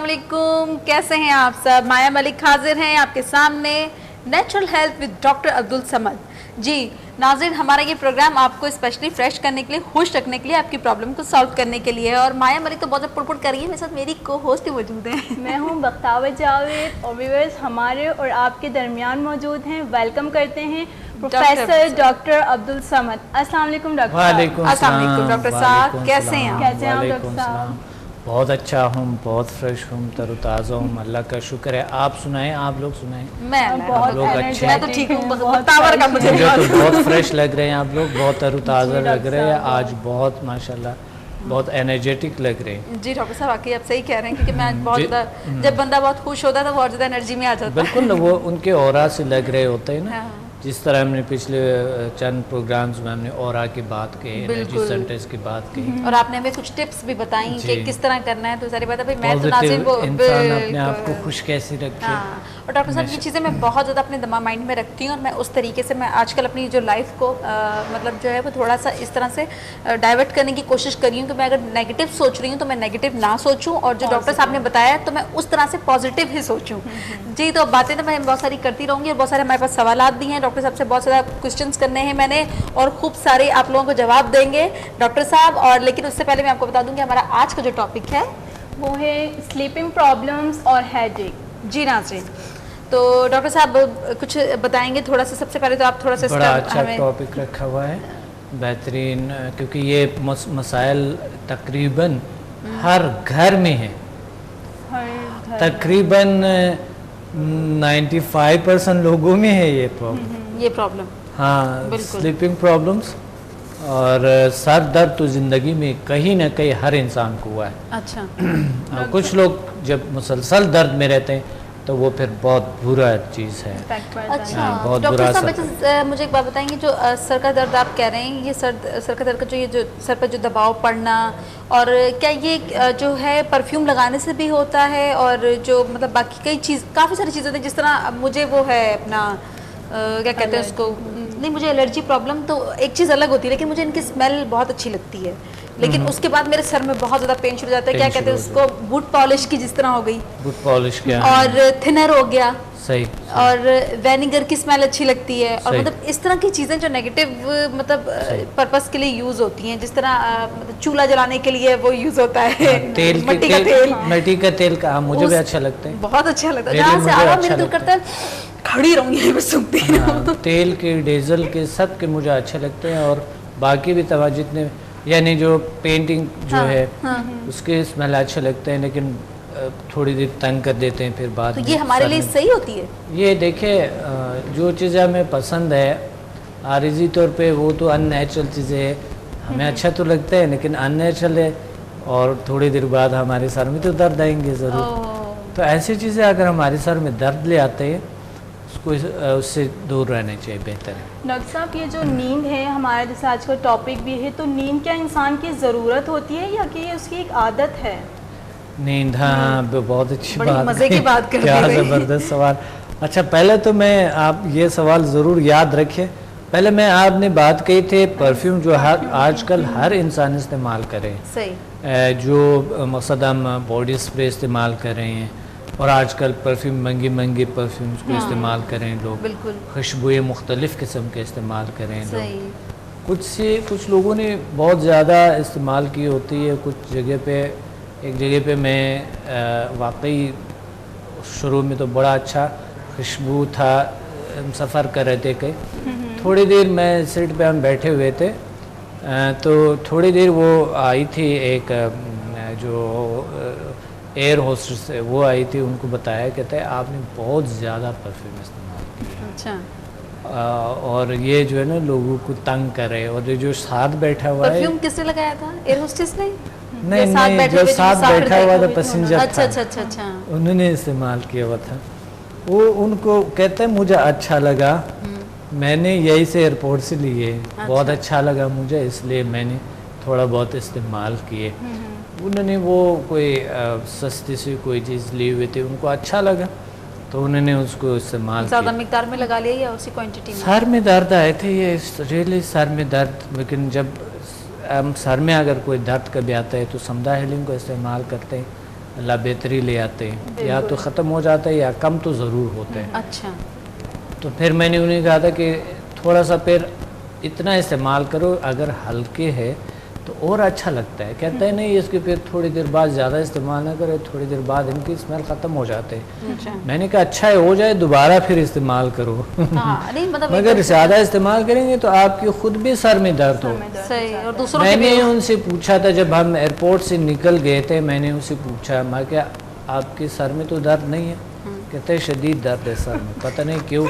वालेकुम, कैसे हैं आप सब। माया मलिक हाजिर हैं आपके सामने natural health with doctor Abdul Samad. जी नाज़रीन, हमारा ये प्रोग्राम आपको स्पेशली फ्रेश करने के लिए, खुश रखने के लिए, आपकी प्रॉब्लम को सॉल्व करने के लिए है। और माया मलिक तो बहुत पुरपुर कर रही है, मेरे साथ मेरी को होस्ट ही मौजूद है। मैं हूँ बख्तावर जावेद और व्यूअर्स हमारे और आपके दरमियान मौजूद हैं। वेलकम करते हैं प्रोफेसर डॉक्टर अब्दुल समद। अस्सलाम वालेकुम डॉक्टर साहब। अस्सलाम वालेकुम डॉक्टर साहब, कैसे हैं आप? कैसे हैं आप डॉक्टर साहब? बहुत अच्छा हूँ, बहुत फ्रेश हूँ, तरोताज़ा हूँ, अल्लाह का शुक्र है। आप सुनाएं, आप लोग सुनाएं। मैं बहुत लोग अच्छे मैं तो ठीक हूँ, बख्तावर का मुझे तो बहुत फ्रेश लग रहे हैं आप लोग, बहुत तरोताज़ा लग रहे हैं आज, बहुत माशाल्लाह, बहुत एनर्जेटिक लग रहे हैं। जी डॉक्टर साहब, वाकई आप सही कह रहे हैं, क्योंकि मैं आज बहुत ज़्यादा, जब बंदा बहुत खुश होता है तो वो और ज़्यादा एनर्जी में आ जाता है। बिल्कुल, वो उनके ऑरा से लग रहे होते हैं ना। हाँ। जिस तरह हमने पिछले चंद प्रोग्राम्स में हमने ऑरा की बात की, एनर्जी सेंटर्स की बात की, और आपने हमें कुछ टिप्स भी बताई कि किस तरह करना है। तो सारी बात है भाई, मैं तो पॉजिटिव नाज़रीन वो इंसान अपने आप को खुश कैसे रखे। हाँ। और डॉक्टर साहब, ये चीज़ें मैं बहुत ज़्यादा अपने दिमाग माइंड में रखती हूँ, और मैं उस तरीके से मैं आजकल अपनी जो लाइफ को मतलब जो है वो थोड़ा सा इस तरह से डाइवर्ट करने की कोशिश कर रही हूँ कि मैं अगर नेगेटिव सोच रही हूँ तो मैं नेगेटिव ना सोचूँ, और जो डॉक्टर साहब ने बताया तो मैं उस तरह से पॉजिटिव ही सोचूँ। जी, तो बातें तो मैं बहुत सारी करती रहूँगी, और बहुत सारे हमारे पास सवाल भी हैं डॉक्टर साहब से, बहुत सारा क्वेश्चंस करने हैं मैंने, और खूब सारे आप लोगों को जवाब देंगे डॉक्टर साहब। और लेकिन उससे पहले मैं आपको बता दूं कि हमारा आज का जो टॉपिक है वो है स्लीपिंग प्रॉब्लम्स और हेडेक। जी नाज़रीन, तो डॉक्टर साहब कुछ बताएंगे थोड़ा सा। सबसे पहले तो आप थोड़ा सा बड़ा अच्छा टॉपिक रखा हुआ है, बेहतरीन, क्योंकि ये मसाइल तकरीबन हर घर में है। तकरीबन 95% लोगों में है ये प्रॉब्लम। हाँ, स्लीपिंग प्रॉब्लम्स और सर दर्द तो ज़िंदगी में कहीं ना कहीं हर इंसान को हुआ है। अच्छा। कुछ लोग जब मुसलसल दर्द में रहते हैं तो वो फिर बहुत बुरा चीज़ है। अच्छा, बहुत डॉक्टर साहब मुझे एक बात बताएंगे, जो सर का दर्द आप कह रहे हैं, ये सर का दर्द का जो सर पर जो दबाव पड़ना, और क्या ये जो है परफ्यूम लगाने से भी होता है, और जो मतलब बाकी कई चीज़, काफ़ी सारी चीज़ें होती हैं, जिस तरह मुझे वो है अपना क्या कहते हैं उसको, नहीं मुझे एलर्जी प्रॉब्लम, तो एक चीज़ अलग होती है, लेकिन मुझे इनकी स्मेल बहुत अच्छी लगती है, लेकिन उसके बाद मेरे सर में बहुत ज़्यादा पेन शुरू हो जाता है। क्या कहते हैं उसको, बूट पॉलिश की जिस तरह हो गई, बूट पॉलिश क्या, और थिनर हो गया, सही, और वेनिगर की स्मेल अच्छी लगती है, और मतलब इस तरह की चीज़ें जो नेगेटिव मतलब पर्पस के लिए यूज़ होती हैं, जिस तरह मतलब चूल्हा जलाने के लिए वो यूज़ होता है, तेल मिट्टी का तेल, मिट्टी का तेल का मुझे भी अच्छा लगता है, बहुत अच्छा लगता है। जहाँ से आ रहा मेरा दिल करता है खड़ी रहूँगी बस सुनती रहूँ। तेल के, डीजल के, सब के मुझे अच्छे लगते हैं, और बाकी भी तमाम जितने, यानी जो पेंटिंग जो है उसके स्मेल अच्छे लगते हैं, लेकिन थोड़ी देर तंग कर देते हैं फिर बाद तो में। ये हमारे लिए सही होती है? ये देखिए, जो चीज़ें हमें पसंद है आरिजी तौर पे, वो तो अननेचुरल चीज़ें हैं, हमें अच्छा तो लगता है, लेकिन अननेचुरल है, और थोड़ी देर बाद हमारे सर में तो दर्द आएंगे ज़रूर। तो ऐसी चीज़ें अगर हमारे सर में दर्द ले आते हैं, उसको उससे दूर रहना चाहिए, बेहतर है। डॉक्टर साहब, ये जो नींद है हमारा, जैसे आज का टॉपिक भी है, तो नींद क्या इंसान की ज़रूरत होती है या कि ये उसकी एक आदत है? नींद, हाँ, बहुत अच्छी बात, मज़े की बात कर क्या ज़बरदस्त सवाल। अच्छा, पहले तो मैं, आप ये सवाल ज़रूर याद रखें, पहले मैं आपने बात कही थी परफ्यूम जो आजकल हर इंसान इस्तेमाल करे, सही, जो मकसद हम बॉडी स्प्रे इस्तेमाल कर रहे हैं, और आजकल परफ्यूम महंगे परफ्यूम्स को इस्तेमाल करें लोग, बिल्कुल, खुशबुएं मुख्तलिफ़ किस्म के इस्तेमाल करें लोग। कुछ लोगों ने बहुत ज़्यादा इस्तेमाल की होती है, कुछ जगह पे, एक जगह पे मैं वाकई शुरू में तो बड़ा अच्छा खुशबू था, हम सफ़र कर रहे थे कहीं, थोड़ी देर मैं सीट पे हम बैठे हुए थे, तो थोड़ी देर वो आई थी, एक जो एयर होस्टेस है वो आई थी, उनको बताया, कहते हैं आपने बहुत ज़्यादा परफ्यूम इस्तेमाल किया। अच्छा। और ये जो है ना लोगों को तंग करे, और ये जो साथ बैठा हुआ है, परफ्यूम किसने लगाया था? एयर होस्टेस ने? नहीं, जो साथ बैठा हुआ था पैसेंजर, अच्छा अच्छा अच्छा अच्छा, उन्होंने इस्तेमाल किया हुआ था। वो उनको कहते हैं मुझे अच्छा लगा, मैंने यही से एयरपोर्ट से लिए, बहुत अच्छा लगा मुझे, इसलिए मैंने थोड़ा बहुत इस्तेमाल किए। उन्होंने वो कोई सस्ती सी कोई चीज़ ली हुई थी, उनको अच्छा लगा, तो उन्होंने उसको इस्तेमाल ज़्यादा मिकदार में लगा लिया या उसी क्वांटिटी में? सर में दर्द आए थे, ये रियली सर में दर्द, लेकिन जब सर में अगर कोई दर्द कभी आता है तो समदा हीलिंग को इस्तेमाल करते हैं, अल्लाह बेहतरी ले आते हैं, या तो ख़त्म हो जाता है या कम तो ज़रूर होता है। अच्छा। तो फिर मैंने उन्हें कहा था कि थोड़ा सा फिर इतना इस्तेमाल करो, अगर हल्के है तो और अच्छा लगता है। कहता है नहीं, इसके फिर थोड़ी देर बाद ज़्यादा इस्तेमाल ना करें, थोड़ी देर बाद इनकी स्मेल ख़त्म हो जाते हैं। अच्छा। मैंने कहा अच्छा है, हो जाए दोबारा फिर इस्तेमाल करो। हाँ, नहीं मतलब मगर ज़्यादा इस्तेमाल करेंगे तो आपकी खुद भी सर में दर्द हो। सही। और दूसरों के मैंने उनसे पूछा था जब हम एयरपोर्ट से निकल गए थे, मैंने उनसे पूछा, मैं क्या आपके सर में तो दर्द नहीं है? कहते हैं शदीद दर्द है सर में, पता नहीं क्यों,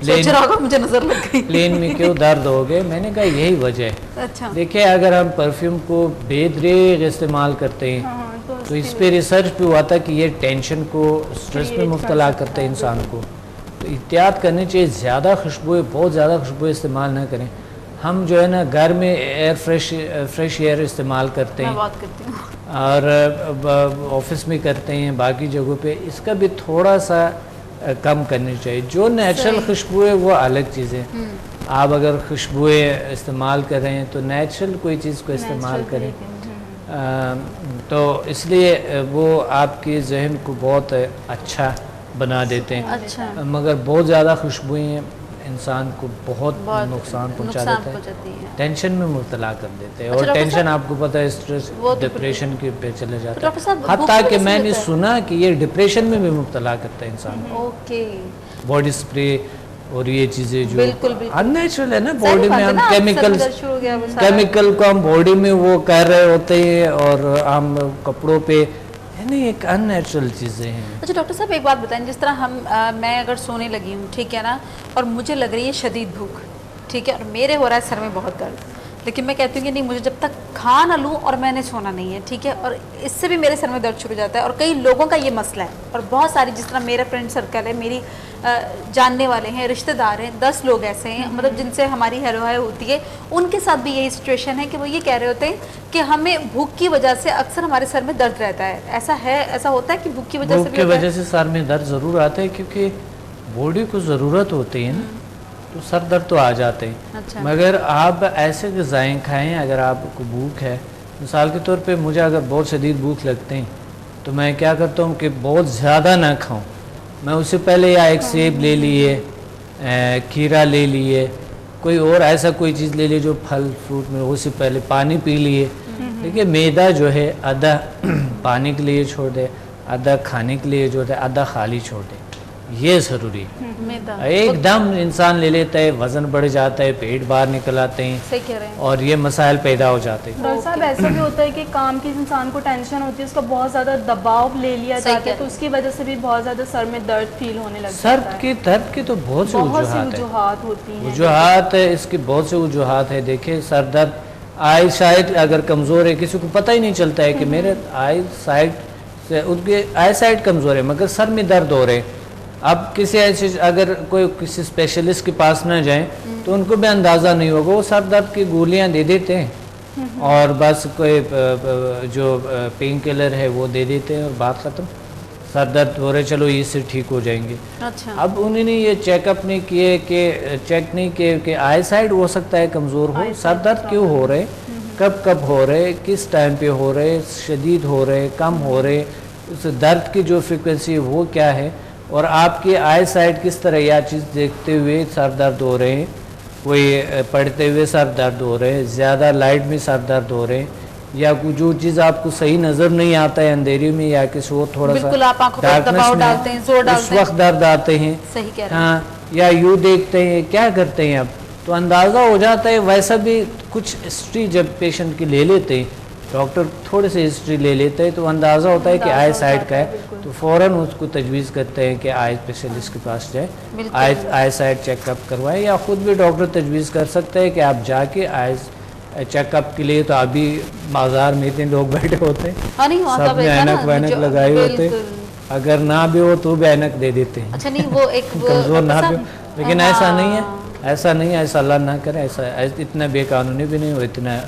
मुझे नजर लग गई प्लेन में क्यों दर्द हो गए। मैंने कहा यही वजह है। अच्छा। देखिए अगर हम परफ्यूम को बेदरेग इस्तेमाल करते हैं तो इस पे रिसर्च भी हुआ था कि ये टेंशन को, स्ट्रेस में मुब्तला करते हैं इंसान को। तो एहतियात करनी चाहिए, ज़्यादा खुशबू, बहुत ज़्यादा खुशबू इस्तेमाल ना करें। हम जो है ना घर में एयर फ्रेश एयर इस्तेमाल करते हैं, बात करती हूँ, और ऑफिस में करते हैं, बाकी जगहों पे इसका भी थोड़ा सा कम करनी चाहिए। जो नेचुरल खुशबू है वो अलग चीज़ है। आप अगर खुशबुएं इस्तेमाल कर रहे हैं तो नेचुरल कोई चीज़ को इस्तेमाल करें। तो इसलिए वो आपके जहन को बहुत अच्छा बना देते हैं। अच्छा। मगर बहुत ज़्यादा खुशबुएं इंसान को बहुत नुकसान पहुंचा देता है, टेंशन में मुब्तला कर देते हैं। और टेंशन आपको पता है स्ट्रेस डिप्रेशन के पे चले जाता है। हत्ता कि मैंने सुना कि ये डिप्रेशन में भी मुब्तला करता है इंसान। ओके। बॉडी स्प्रे और ये चीज़ें जो बिल्कुल अननेचुरल है ना, बॉडी में हम केमिकल को हम बॉडी में वो कर रहे होते हैं और हम कपड़ों पे, नहीं, एक अननेचुरल चीज़ें हैं। अच्छा डॉक्टर साहब एक बात बताएं, जिस तरह हम मैं अगर सोने लगी हूँ, ठीक है ना, और मुझे लग रही है शदीद भूख, ठीक है, और मेरे हो रहा है सर में बहुत दर्द, लेकिन मैं कहती हूँ कि नहीं, मुझे जब तक खा ना लूँ और मैंने सोना नहीं है, ठीक है, और इससे भी मेरे सर में दर्द शुरू हो जाता है। और कई लोगों का ये मसला है, और बहुत सारी, जिस तरह मेरा फ्रेंड सर्कल है, मेरी जानने वाले हैं, रिश्तेदार हैं, 10 लोग ऐसे हैं मतलब जिनसे हमारी हेलो हाय होती है, उनके साथ भी यही सिचुएशन है कि वो ये कह रहे होते हैं कि हमें भूख की वजह से अक्सर हमारे सर में दर्द रहता है। ऐसा है, ऐसा होता है कि भूख की वजह से सर में दर्द ज़रूर आता है, क्योंकि बॉडी को ज़रूरत होती है ना, तो सर दर्द तो आ जाते हैं। अच्छा। मगर आप ऐसे ग़िज़ाएँ खाएँ, अगर आपको भूख है, मिसाल के तौर पे मुझे अगर बहुत शदीद भूख लगते हैं तो मैं क्या करता हूँ कि बहुत ज़्यादा ना खाऊँ। मैं उससे पहले या एक सेब ले लिए, खीरा ले लिए, कोई और ऐसा कोई चीज़ ले लिए जो फल फ्रूट में, उससे पहले पानी पी लिए। देखिए मैदा जो है आधा पानी के लिए छोड़ दे, आधा खाने के लिए जो है आधा खाली छोड़ दे, ये ज़रूरी है। एकदम इंसान ले लेता है, वज़न बढ़ जाता है, पेट बाहर निकल आते हैं, सही कह रहे हैं, और ये मसाइल पैदा हो जाते हैं। डॉक्टर साहब ऐसा भी होता है कि काम की इंसान को टेंशन होती है, उसका बहुत ज़्यादा दबाव ले लिया जाता है, तो उसकी वजह से भी बहुत ज़्यादा सर में दर्द फील होने लगता है। दर्द की तो बहुत सी वजूहात होती हैं। वजूहात है, इसकी बहुत सी वजूहात है। देखिए सर दर्द, आई साइड अगर कमज़ोर है, किसी को पता ही नहीं चलता है कि मेरे आई साइड से, उनके आई साइड कमज़ोर है मगर सर में दर्द हो रहे हैं। अब किसी ऐसे, अगर कोई किसी स्पेशलिस्ट के पास ना जाए तो उनको भी अंदाज़ा नहीं होगा, वो सर दर्द की गोलियां दे देते हैं और बस कोई जो पेन किलर है वो दे देते हैं और बात ख़त्म, सर दर्द हो रहे, चलो इससे ठीक हो जाएंगे। अच्छा। अब उन्होंने ये चेकअप नहीं किए कि चेक नहीं किए कि आई साइड हो सकता है कमज़ोर हो, सर दर्द क्यों हो रहे, कब कब हो रहे, किस टाइम पे हो रहे, शदीद हो रहे, कम हो रहे, उस दर्द की जो फ्रिक्वेंसी है वो क्या है, और आपकी आई साइड किस तरह यह चीज़ देखते हुए सर दर्द हो रहे हैं, कोई पढ़ते हुए सर दर्द हो रहे हैं, ज़्यादा लाइट में सर दर्द हो रहे हैं, या जो चीज़ आपको सही नज़र नहीं आता है अंधेरे में, या किसी और थोड़ा सा दबाव डालते हैं, जोर डालते हैं, उस वक्त दर्द आते हैं। सही कह रहे हैं। हाँ, या यूँ देखते हैं, क्या करते हैं, अब तो अंदाज़ा हो जाता है। वैसा भी कुछ हिस्ट्री जब पेशेंट की ले लेते हैं, डॉक्टर थोड़ी सी हिस्ट्री ले लेते हैं, तो अंदाज़ा होता है कि आई साइड का है, तो फ़ौरन उसको तजवीज़ करते हैं कि आई स्पेशलिस्ट के पास जाए, आई साइड चेकअप करवाएं, या ख़ुद भी डॉक्टर तजवीज़ कर सकते हैं कि आप जाके आई चेकअप के लिए, तो अभी बाज़ार में इतने लोग बैठे होते हैं, सब ने ऐनक वैनक लगाए होते हैं, अगर ना भी हो तो भी ऐनक दे देते हैं। अच्छा, नहीं वो एक कमज़ोर ना भी हो, लेकिन ऐसा नहीं है, ऐसा नहीं है, ऐसा अल्लाह ना करे, ऐसा इतना बेकानूनी भी नहीं हो, इतना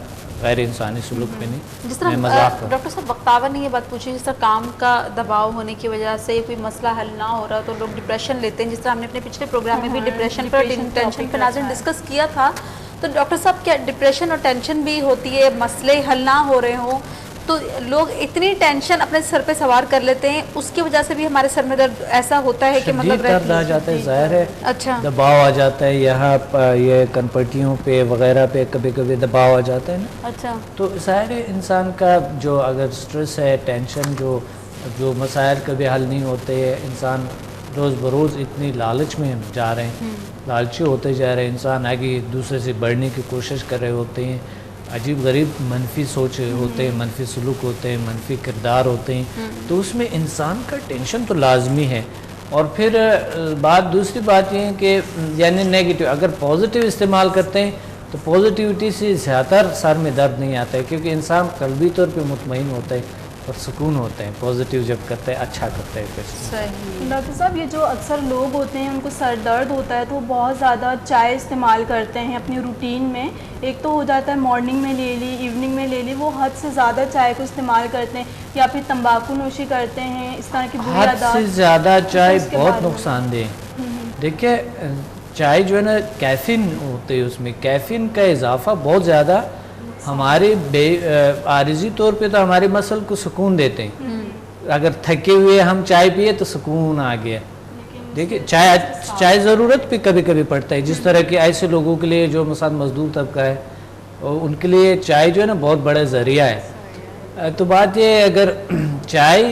गैर इंसानी सलूक पे नहीं। जिस तरह डॉक्टर साहब वक्तावर ने ये बात पूछी, जिस तरह काम का दबाव होने की वजह से कोई मसला हल ना हो रहा तो लोग डिप्रेशन लेते हैं, जिस तरह हमने अपने पिछले प्रोग्राम में भी डिप्रेशन पर टेंशन पर नाज़िम डिस्कस किया था। तो डॉक्टर साहब क्या डिप्रेशन और टेंशन भी होती है, मसले हल ना हो रहे हों तो लोग इतनी टेंशन अपने सर पे सवार कर लेते हैं, उसकी वजह से भी हमारे सर में दर्द ऐसा होता है कि मतलब दर्द आ जाता है, जाहिर है। अच्छा, दबाव आ जाता है यहाँ ये कनपट्टियों पे वगैरह पे कभी कभी दबाव आ जाता है ना। अच्छा, तो जाहिर है इंसान का जो अगर स्ट्रेस है, टेंशन, जो मसाइल कभी हल नहीं होते, इंसान रोज़ बरोज़ इतनी लालच में जा रहे हैं, लालची होते जा रहे हैं, इंसान आगे दूसरे से बढ़ने की कोशिश कर रहे होते हैं, अजीब गरीब मनफी सोच होते हैं, मनफी सलूक होते हैं, मनफी किरदार होते हैं, तो उसमें इंसान का टेंशन तो लाजमी है। और फिर दूसरी बात ये है कि यानी नेगेटिव, अगर पॉजिटिव इस्तेमाल करते हैं तो पॉजिटिविटी से ज़्यादा सर में दर्द नहीं आता है, क्योंकि इंसान कल्बी तौर पे मुतमईन होता है और सुकून होते हैं, पॉजिटिव जब करते हैं, अच्छा करते हैं कुछ। सही। डॉक्टर साहब, ये जो अक्सर लोग होते हैं उनको सर दर्द होता है तो वो बहुत ज़्यादा चाय इस्तेमाल करते हैं अपनी रूटीन में। एक तो हो जाता है मॉर्निंग में ले ली, इवनिंग में ले ली, वो हद से ज़्यादा चाय को इस्तेमाल करते हैं, या फिर तंबाकू नोशी करते हैं, इस तरह की बुरी आदत। हद से ज़्यादा चाय बहुत नुकसानदेह है। देखिए चाय जो है ना, कैफीन होते है, उसमें कैफीन का इजाफा बहुत ज़्यादा हमारे आरिजी तौर पे तो हमारे मसल को सुकून देते हैं। अगर थके हुए हम चाय पिए तो सुकून आ गया। देखिए चाय ज़रूरत भी कभी कभी पड़ता है, जिस तरह के ऐसे लोगों के लिए जो मसाल मजदूर तबका है, और उनके लिए चाय जो है ना बहुत बड़ा ज़रिया है। तो बात ये है, अगर चाय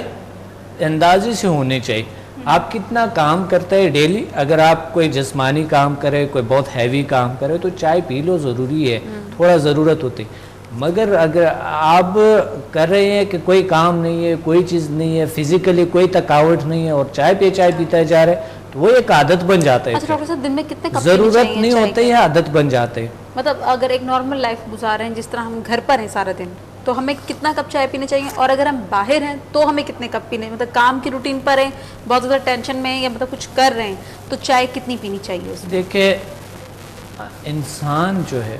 अंदाजे से होनी चाहिए। आप कितना काम करते हैं डेली, अगर आप कोई जिस्मानी काम करे, कोई बहुत हैवी काम करे, तो चाय पी लो, ज़रूरी है, थोड़ा ज़रूरत होती। मगर अगर आप कर रहे हैं कि कोई काम नहीं है, कोई चीज़ नहीं है, फिजिकली कोई थकावट नहीं है, और चाय पीता जा रहा है, तो वो एक आदत बन जाता है। अच्छा डॉक्टर साहब, दिन में कितने कप ज़रूरत नहीं होती है, आदत बन जाते हैं। मतलब अगर एक नॉर्मल लाइफ गुजार रहे हैं, जिस तरह हम घर पर हैं सारा दिन, तो हमें कितना कप चाय पीने चाहिए, और अगर हम बाहर हैं तो हमें कितने कप पीने, मतलब काम की रूटीन पर हैं, बहुत ज़्यादा टेंशन में हैं, या मतलब कुछ कर रहे हैं, तो चाय कितनी पीनी चाहिए उसमें? देखिए इंसान जो है,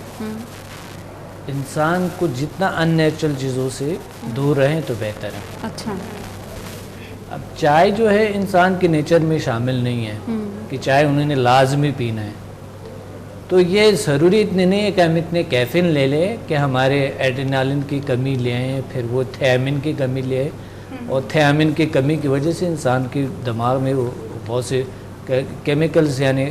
इंसान को जितना अननेचुरल चीज़ों से दूर रहें तो बेहतर है। अच्छा, अब चाय जो है इंसान के नेचर में शामिल नहीं है कि चाय उन्होंने लाजमी पीना है। तो ये ज़रूरी इतने नहीं है कि हम इतने कैफीन ले लें कि हमारे एड्रेनालिन की कमी ले आएँ, फिर वो थियामिन की कमी ले आए, और थियामिन की कमी की वजह से इंसान के दिमाग में वो बहुत से केमिकल्स यानी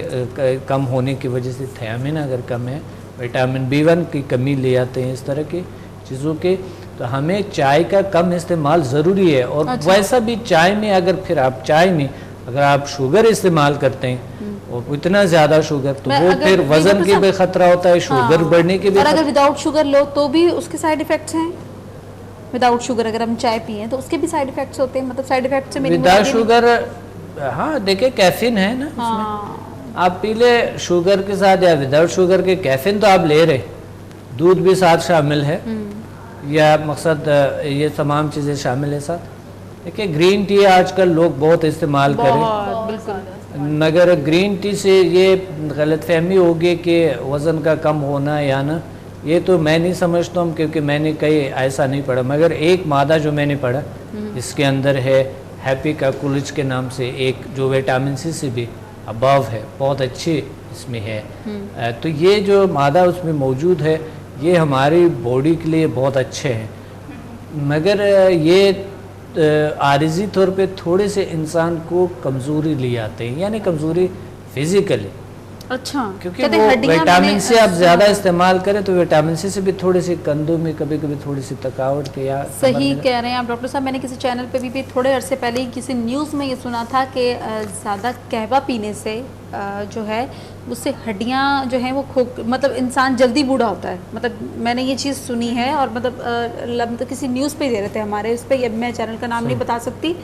कम होने की वजह से थियामिन अगर कम है, विटामिन B1 की कमी ले आते हैं, इस तरह की चीज़ों के। तो हमें चाय का कम इस्तेमाल ज़रूरी है। और अच्छा। वैसा भी चाय में अगर आप शुगर इस्तेमाल करते हैं, और इतना ज़्यादा शुगर, तो वो फिर वज़न की भी खतरा होता है, शुगर बढ़ने के भी। और अगर विदाउट शुगर लो तो भी उसके साइड इफेक्ट्स हैं। विदाउट शुगर अगर हम चाय पिए तो उसके भी साइड इफेक्ट्स होते हैं, मतलब साइड इफेक्ट से विदाउट शुगर, हाँ देखिए कैफीन है ना उसमें, आप पी ले शुगर के साथ या विदाउट शुगर के। कैफीन तो आप ले रहे, दूध भी साथ शामिल है, या मकसद ये तमाम चीज़ें शामिल है साथ। देखिए ग्रीन टी आजकल लोग बहुत इस्तेमाल करें, बिल्कुल, मगर ग्रीन टी से ये गलतफहमी होगी कि वज़न का कम होना या ना, ये तो मैं नहीं समझता हूँ, क्योंकि मैंने कहीं ऐसा नहीं पढ़ा। मगर एक मादा जो मैंने पढ़ा, इसके अंदर है हैप्पी कैकुलिज के नाम से एक, जो विटामिन C से भी अबव है, बहुत अच्छी इसमें है। तो ये जो मादा उसमें मौजूद है, ये हमारी बॉडी के लिए बहुत अच्छे हैं। मगर ये आरिजी तौर पे थोड़े से इंसान को कमज़ोरी ले आते हैं, यानी कमज़ोरी फिज़िकली। अच्छा, क्योंकि वो विटामिन C आप ज़्यादा इस्तेमाल करें तो विटामिन C से भी थोड़ी सी कंधों में कभी कभी थोड़ी सी थकावट के या सही कह रहे हैं आप डॉक्टर साहब। मैंने किसी चैनल पे भी थोड़े अरसे पहले ही किसी न्यूज़ में ये सुना था कि ज़्यादा कहवा पीने से जो है उससे हड्डियाँ जो हैं वो मतलब इंसान जल्दी बूढ़ा होता है। मतलब मैंने ये चीज़ सुनी है, और मतलब किसी न्यूज़ पे दे रहे थे हमारे इस पर, मैं चैनल का नाम नहीं बता सकती,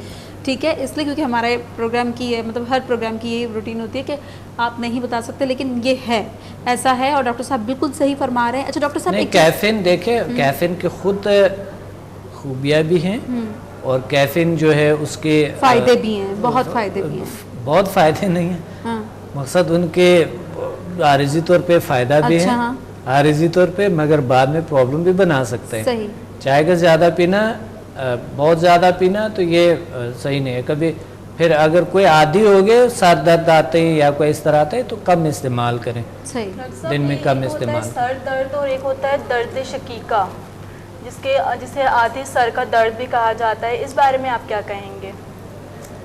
ठीक है, इसलिए क्योंकि हमारे प्रोग्राम की है, मतलब हर प्रोग्राम की ये रूटीन होती है कि आप नहीं बता सकते, लेकिन ये है, ऐसा है। और डॉक्टर साहब बिल्कुल सही फरमा रहे हैं। अच्छा डॉक्टर साहब, कैफीन देखे, कैफीन के खुद खूबियाँ भी हैं, और कैफीन जो है उसके फ़ायदे भी हैं, बहुत फ़ायदे भी हैं। बहुत फ़ायदे नहीं हैं, हाँ। मकसद उनके आरिजी तौर पे फ़ायदा भी है, हाँ। आरिजी तौर पे, मगर बाद में प्रॉब्लम भी बना सकते हैं। सही। चाय का ज़्यादा पीना, बहुत ज़्यादा पीना तो ये सही नहीं है। कभी फिर अगर कोई आदी हो गए, सर दर्द आते हैं या कोई इस तरह आते हैं, तो कम इस्तेमाल करें, सही, दिन में कम इस्तेमाल। सर दर्द और एक होता है दर्द शकीका, जिसे आधे सर का दर्द भी कहा जाता है, इस बारे में आप क्या कहेंगे?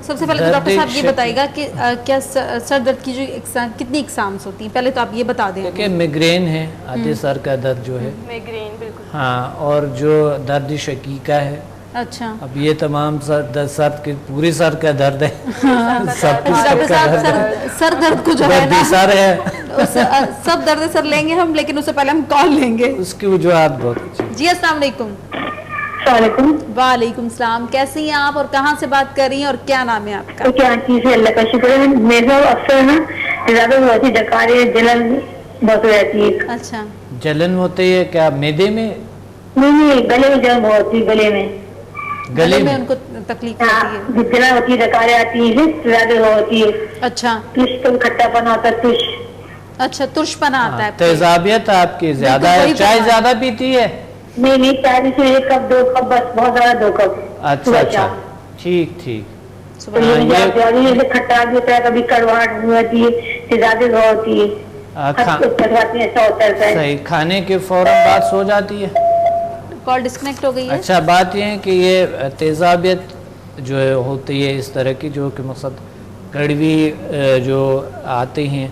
सबसे पहले तो डॉक्टर साहब ये बताइएगा कि क्या सर दर्द की जो कितनी इकसाम्स होती हैं, पहले तो आप ये बता दें। देखिए मिग्रेन है, आधे सर का दर्द जो है, मिग्रेन बिल्कुल। हाँ, और जो दर्द शकीका है। अच्छा, अब ये तमाम सर के पूरे सर का दर्द है। सब डॉक्टर साहब सर दर्द को जो है ना, सर है सब दर्द सर लेंगे हम, लेकिन उससे पहले हम कॉल लेंगे। उसकी वजूहत बहुत अच्छी। जी अस्सलाम वालेकुम। वालेकुम सलाम, कैसी हैं आप और कहाँ से बात कर रही हैं और क्या नाम है आपका? तो क्या चीज है, अल्लाह का शुक्र है। मेरे अक्सर ना ज्यादा होती डकारे जलन बहुत रहती है। अच्छा, जलन होती है क्या मैदे में? नहीं, गले में जलन बहुत होती है, गले में उनको तकलीफ होती है, जलन होती है, डकारे आती है, ज्यादा होती है। अच्छा, तुष तो खट्टापन आता है, तुष। अच्छा, तुर्शपना आता है, तेजाबियत आपकी ज्यादा है, चाय ज्यादा पीती है? नहीं, चाय से 1 कप 2 कप बस, बहुत ज्यादा 2 कप। अच्छा, ठीक ठीक। तो ये खट्टा भी होता है, कभी कड़वाहट होती है, ज्यादा होती है, ऐसा होता है। सही, खाने के फौरन बाद सो जाती है। कॉल डिस्कनेक्ट हो गई है। अच्छा, बात यह है कि ये तेजाबियत जो है होती है इस तरह की, जो कि मकसद कड़वी जो आते हैं,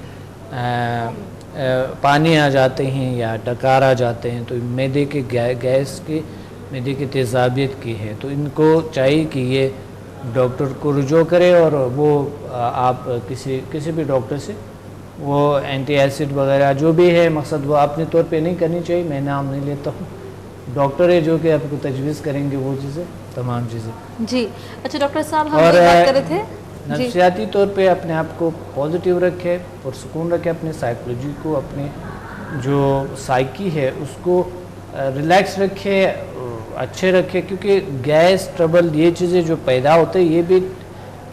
पानी आ जाते हैं या डकार आ जाते हैं, तो मैदे के गैस की, मैदे की तेजाबियत की है। तो इनको चाहिए कि ये डॉक्टर को रुजू करे और वो आप किसी भी डॉक्टर से वो एंटी एसिड वगैरह जो भी है, मकसद वो अपने तौर पे नहीं करनी चाहिए, मैं नाम नहीं लेता हूँ, डॉक्टर है जो कि आपको तजवीज़ करेंगे वो चीज़ें, तमाम चीज़ें। जी अच्छा डॉक्टर साहब, हम बात कर रहे थे नफ्सियाती तौर पे अपने आप को पॉजिटिव रखे और सुकून रखे, अपने साइकोलॉजी को, अपने जो साइकी है उसको रिलैक्स रखे, अच्छे रखे, क्योंकि गैस ट्रबल ये चीज़ें जो पैदा होते हैं ये भी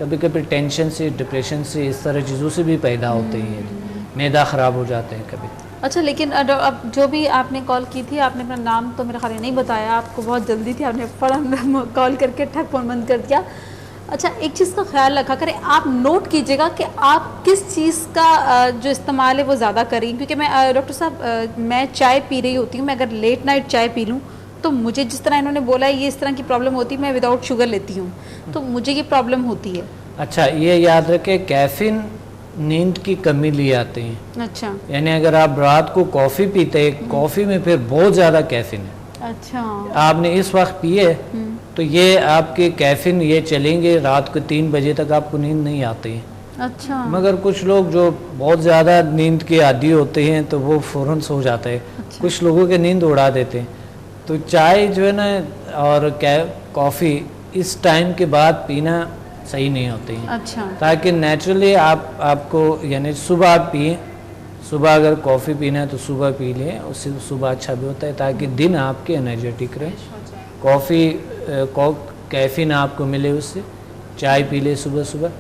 कभी कभी टेंशन से, डिप्रेशन से, इस तरह चीज़ों से भी पैदा होते हैं, मैदा ख़राब हो जाते हैं कभी। अच्छा, लेकिन अब जो भी आपने कॉल की थी, आपने अपना नाम तो मेरा ख्याल नहीं बताया, आपको बहुत जल्दी थी, आपने फ़ौरन कॉल करके ठक फ़ोन बंद कर दिया। अच्छा, एक चीज़ का ख्याल रखा करें, आप नोट कीजिएगा कि आप किस चीज़ का जो इस्तेमाल है वो ज़्यादा करें, क्योंकि मैं डॉक्टर साहब मैं चाय पी रही होती हूँ, मैं अगर लेट नाइट चाय पी लूँ तो मुझे जिस तरह इन्होंने बोला है ये इस तरह की प्रॉब्लम होती है, मैं विदाउट शुगर लेती हूँ तो मुझे ये प्रॉब्लम होती है। अच्छा, ये याद रखें, कैफीन नींद की कमी ले आते हैं। अच्छा, यानी अगर आप रात को कॉफ़ी पीते हैं, कॉफ़ी में फिर बहुत ज़्यादा कैफीन है। अच्छा, आपने इस वक्त पिए तो ये आपके कैफीन ये चलेंगे, रात को 3 बजे तक आपको नींद नहीं आती है। अच्छा, मगर कुछ लोग जो बहुत ज़्यादा नींद के आदी होते हैं तो वो फ़ौरन सो जाते हैं। अच्छा। कुछ लोगों के नींद उड़ा देते हैं। तो चाय जो है ना और कॉफ़ी इस टाइम के बाद पीना सही नहीं होती है। अच्छा, ताकि नेचुरली आपको यानी सुबह आप पिए, सुबह अगर कॉफ़ी पीना है तो सुबह पी लें, उससे सुबह अच्छा भी होता है ताकि दिन आपके एनर्जेटिक रहे। कॉफ़ी कैफीन आपको मिले उससे, चाय पी ले सुबह सुबह,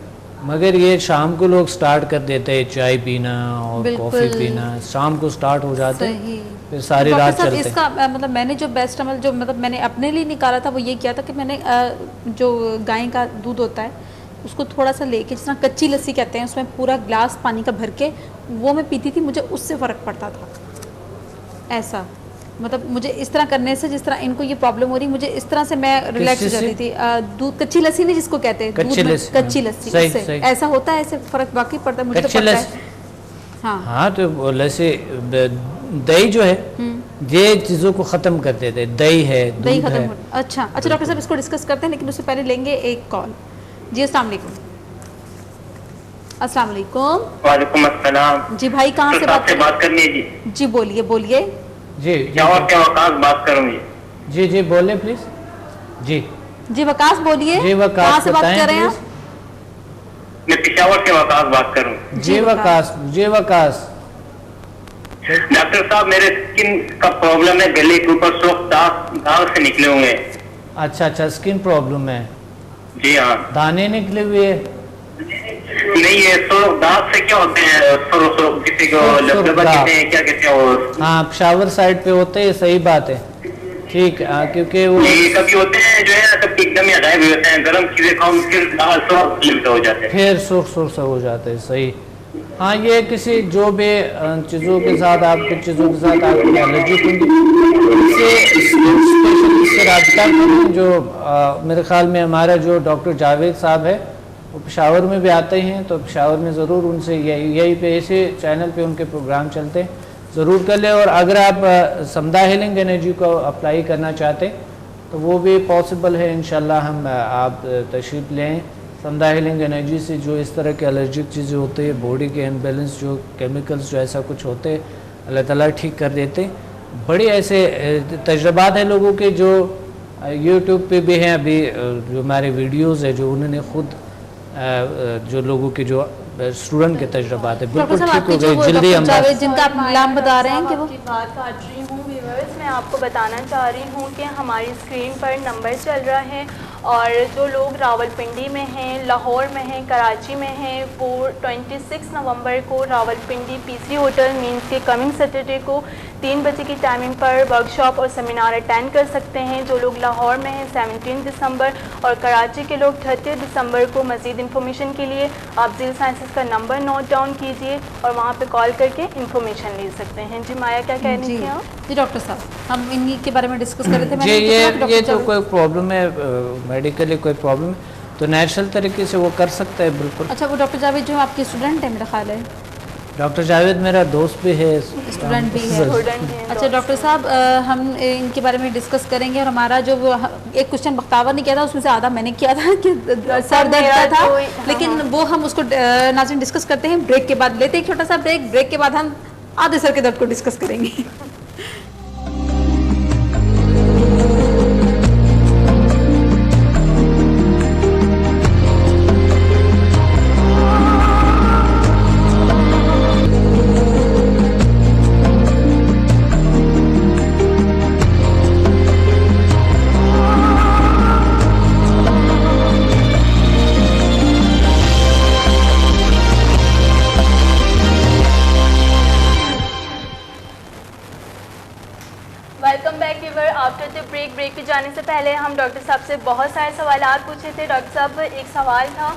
मगर ये शाम को लोग स्टार्ट कर देते हैं चाय पीना और कॉफ़ी पीना, शाम को स्टार्ट हो जाते हैं, फिर सारी रात चलते हैं। इसका मतलब मैंने जो बेस्ट अमल जो मतलब मैंने अपने लिए निकाला था वो ये किया था कि मैंने जो गाय का दूध होता है उसको थोड़ा सा लेके, जिस तरह कच्ची लस्सी कहते हैं, उसमें पूरा ग्लास पानी का भर के वो मैं पीती थी, मुझे उससे फ़र्क पड़ता था। ऐसा मतलब मुझे इस तरह करने से, जिस तरह इनको ये प्रॉब्लम हो रही, मुझे इस तरह से मैं रिलैक्स हो जाती थी। दूध, कच्ची लस्सी नहीं जिसको कहते हैं, कच्ची लस्सी, उससे ऐसा होता है, ऐसे फ़र्क वाकई पड़ता है, मुझे तो पड़ता है। हाँ, तो लस्सी, दही जो है ये चीज़ों को ख़त्म कर देते हैं, दही है, दही खत्म हो। अच्छा डॉक्टर साहब इसको डिस्कस करते हैं, लेकिन उससे पहले लेंगे एक कॉल। जी अस्सलाम वालेकुम। अस्सलाम वालेकुम। वालेकुम अस्सलाम। जी भाई, कहाँ से बात करनी है? जी जी बोलिए बोलिए। जी क्या वकास बात करूँगी? जी बोले प्लीज। जी वकास बोलिए। जी वकास, कहाँ से बात कर रहे हैं आप? मैं पेशावर से वकास बात करूँ। जी वकास। डॉक्टर साहब, मेरे स्किन का प्रॉब्लम है, गले के ऊपर सोख दाग से निकले हुए। अच्छा, स्किन प्रॉब्लम है। जी हाँ। दाने निकले हुए? नहीं, ये दाग से क्या होते हैं? किसी को लबलबा कहते हैं, क्या कहते हैं वो? हाँ, पेशावर साइड पे होते हैं, सही बात है, ठीक है, क्योंकि वो कभी होते हैं जो है ना, कभी एकदम ही गायब होते हैं, गर्म चीजें खाओ फिर हो जाते हैं, फिर सुर से हो जाते हैं, सही। हाँ, ये किसी जो भी चीज़ों के साथ, आपकी चीज़ों के साथ आपकी एलर्जी होगी, स्पेशलिस्ट से रब्ता करें। जो मेरे ख्याल में हमारा जो डॉक्टर जावेद साहब है वो पेशावर में भी आते हैं, तो पेशावर में ज़रूर उनसे यही पे ऐसे चैनल पे उनके प्रोग्राम चलते हैं, ज़रूर कर लें। और अगर आप समदा हीलिंग एनर्जी को अप्लाई करना चाहते हैं तो वो भी पॉसिबल है इंशाल्लाह। हम आप तशरीफ़ लें। समदा हीलिंग एनर्जी से जो इस तरह के एलर्जिक चीज़ें होती है, बॉडी के अनबैलेंस जो केमिकल्स जो ऐसा कुछ होते हैं, अल्लाह ताला ठीक कर देते। बड़े ऐसे तजर्बात हैं लोगों के जो यूट्यूब पे भी हैं, अभी जो हमारे वीडियोज़ है जो उन्होंने ख़ुद जो लोगों के जो स्टूडेंट के तजर्बात है बिल्कुल ठीक हो गए जल्दी। हम जिनका आप नाम बता रहे हैं कि वो बात काट रही हूँ व्यूअर्स, मैं आपको बताना चाह रही हूँ कि हमारी स्क्रीन पर नंबर चल रहा है और जो लोग रावलपिंडी में हैं, लाहौर में हैं, कराची में हैं, वो 26 नवंबर को रावलपिंडी पीसी होटल मीन्स के कमिंग सैटरडे को 3 बजे की टाइमिंग पर वर्कशॉप और सेमिनार अटेंड कर सकते हैं। जो लोग लाहौर में हैं 17 दिसंबर और कराची के लोग 30 दिसंबर को। मज़ीद इन्फॉर्मेशन के लिए आप जिल साइंसेस का नंबर नोट डाउन कीजिए और वहाँ पे कॉल करके इन्फॉर्मेशन ले सकते हैं। जी माया, क्या कह रही थी आप? जी डॉक्टर साहब, हम इन्हीं के बारे में डिस्कस कर रहे थे। ये तो कोई प्रॉब्लम है, मेडिकली कोई प्रॉब्लम है तो नेचुरल तरीके से वो कर सकता है बिल्कुल। अच्छा, वो डॉक्टर जावेद जो आपके स्टूडेंट है मेरा ख्याल है? डॉक्टर जावेद मेरा दोस्त भी है, स्टूडेंट भी है। अच्छा डॉक्टर साहब, हम इनके बारे में डिस्कस करेंगे। और हमारा जो एक क्वेश्चन बख्तावर ने किया था उसमें से आधा मैंने किया था कि सर दर्द था, लेकिन वो हम उसको नाज़रीन डिस्कस करते हैं ब्रेक के बाद। लेते हैं एक छोटा सा ब्रेक के बाद हम आधे सर के दर्द को डिस्कस करेंगे। ब्रेक पे जाने से पहले हम डॉक्टर साहब से बहुत सारे सवाल पूछे थे। डॉक्टर साहब, एक सवाल था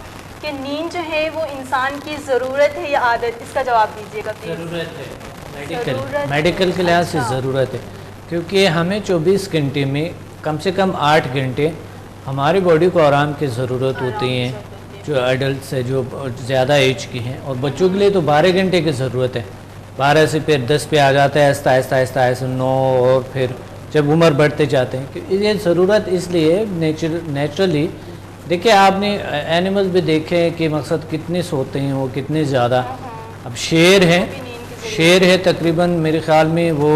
कि नींद जो है वो इंसान की ज़रूरत है या आदत, इसका जवाब दीजिएगा प्लीज़। ज़रूरत है, मेडिकल के लिहाज से ज़रूरत है, क्योंकि हमें 24 घंटे में कम से कम 8 घंटे हमारी बॉडी को आराम की ज़रूरत होती है, जो एडल्ट है, जो ज़्यादा एज की हैं। और बच्चों के लिए तो 12 घंटे की ज़रूरत है। 12 से फिर 10 पे आ जाता है, आहिस्ता आहिस्ता आहिस्ता आहिस्ता 9, और फिर जब उम्र बढ़ते जाते हैं। कि ये ज़रूरत इसलिए नेचुरली देखिए, आपने एनिमल्स भी देखे हैं कि मकसद कितने सोते हैं वो, कितने ज़्यादा। अब शेर है तकरीबन मेरे ख्याल में वो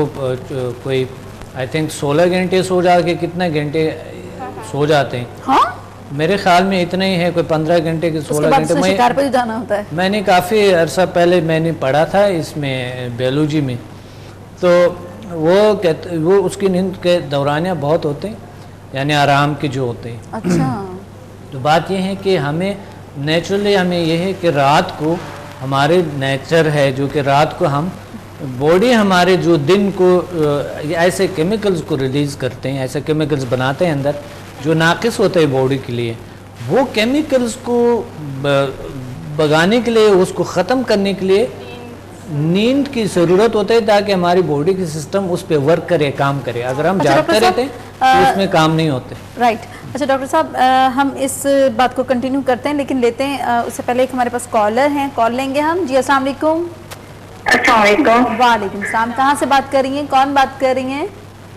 कोई आई थिंक 16 घंटे सो जाके कितने घंटे सो जाते हैं। हाँ? मेरे ख्याल में इतना ही है, कोई 15 घंटे के 16 घंटे। शिकार पर जाना होता है। मैंने काफ़ी अरसा पहले मैंने पढ़ा था इसमें बायोलॉजी में, तो वो उसकी नींद के दौरानिया बहुत होते हैं, यानी आराम के जो होते हैं। अच्छा। तो बात यह है कि हमें नेचुरली हमें यह है कि रात को हमारे नेचर है जो कि रात को हम बॉडी हमारे जो दिन को ऐसे केमिकल्स को रिलीज़ करते हैं, ऐसे केमिकल्स बनाते हैं अंदर जो नाक़िस होते हैं बॉडी के लिए। वो केमिकल्स को भगाने के लिए, उसको ख़त्म करने के लिए नींद की ज़रूरत होती है, ताकि हमारी बॉडी की सिस्टम उस पर वर्क करे, काम करे। अगर हम जागते रहते तो उसमें काम नहीं होते। राइट। अच्छा डॉक्टर साहब, हम इस बात को कंटिन्यू करते हैं, लेकिन लेते हैं उससे पहले एक हमारे पास कॉलर हैं, कॉल लेंगे हम। जी अस्सलाम वालेकुम। वालेकुम सलाम। कहाँ से बात कर रही हैं, कौन बात कर रही हैं?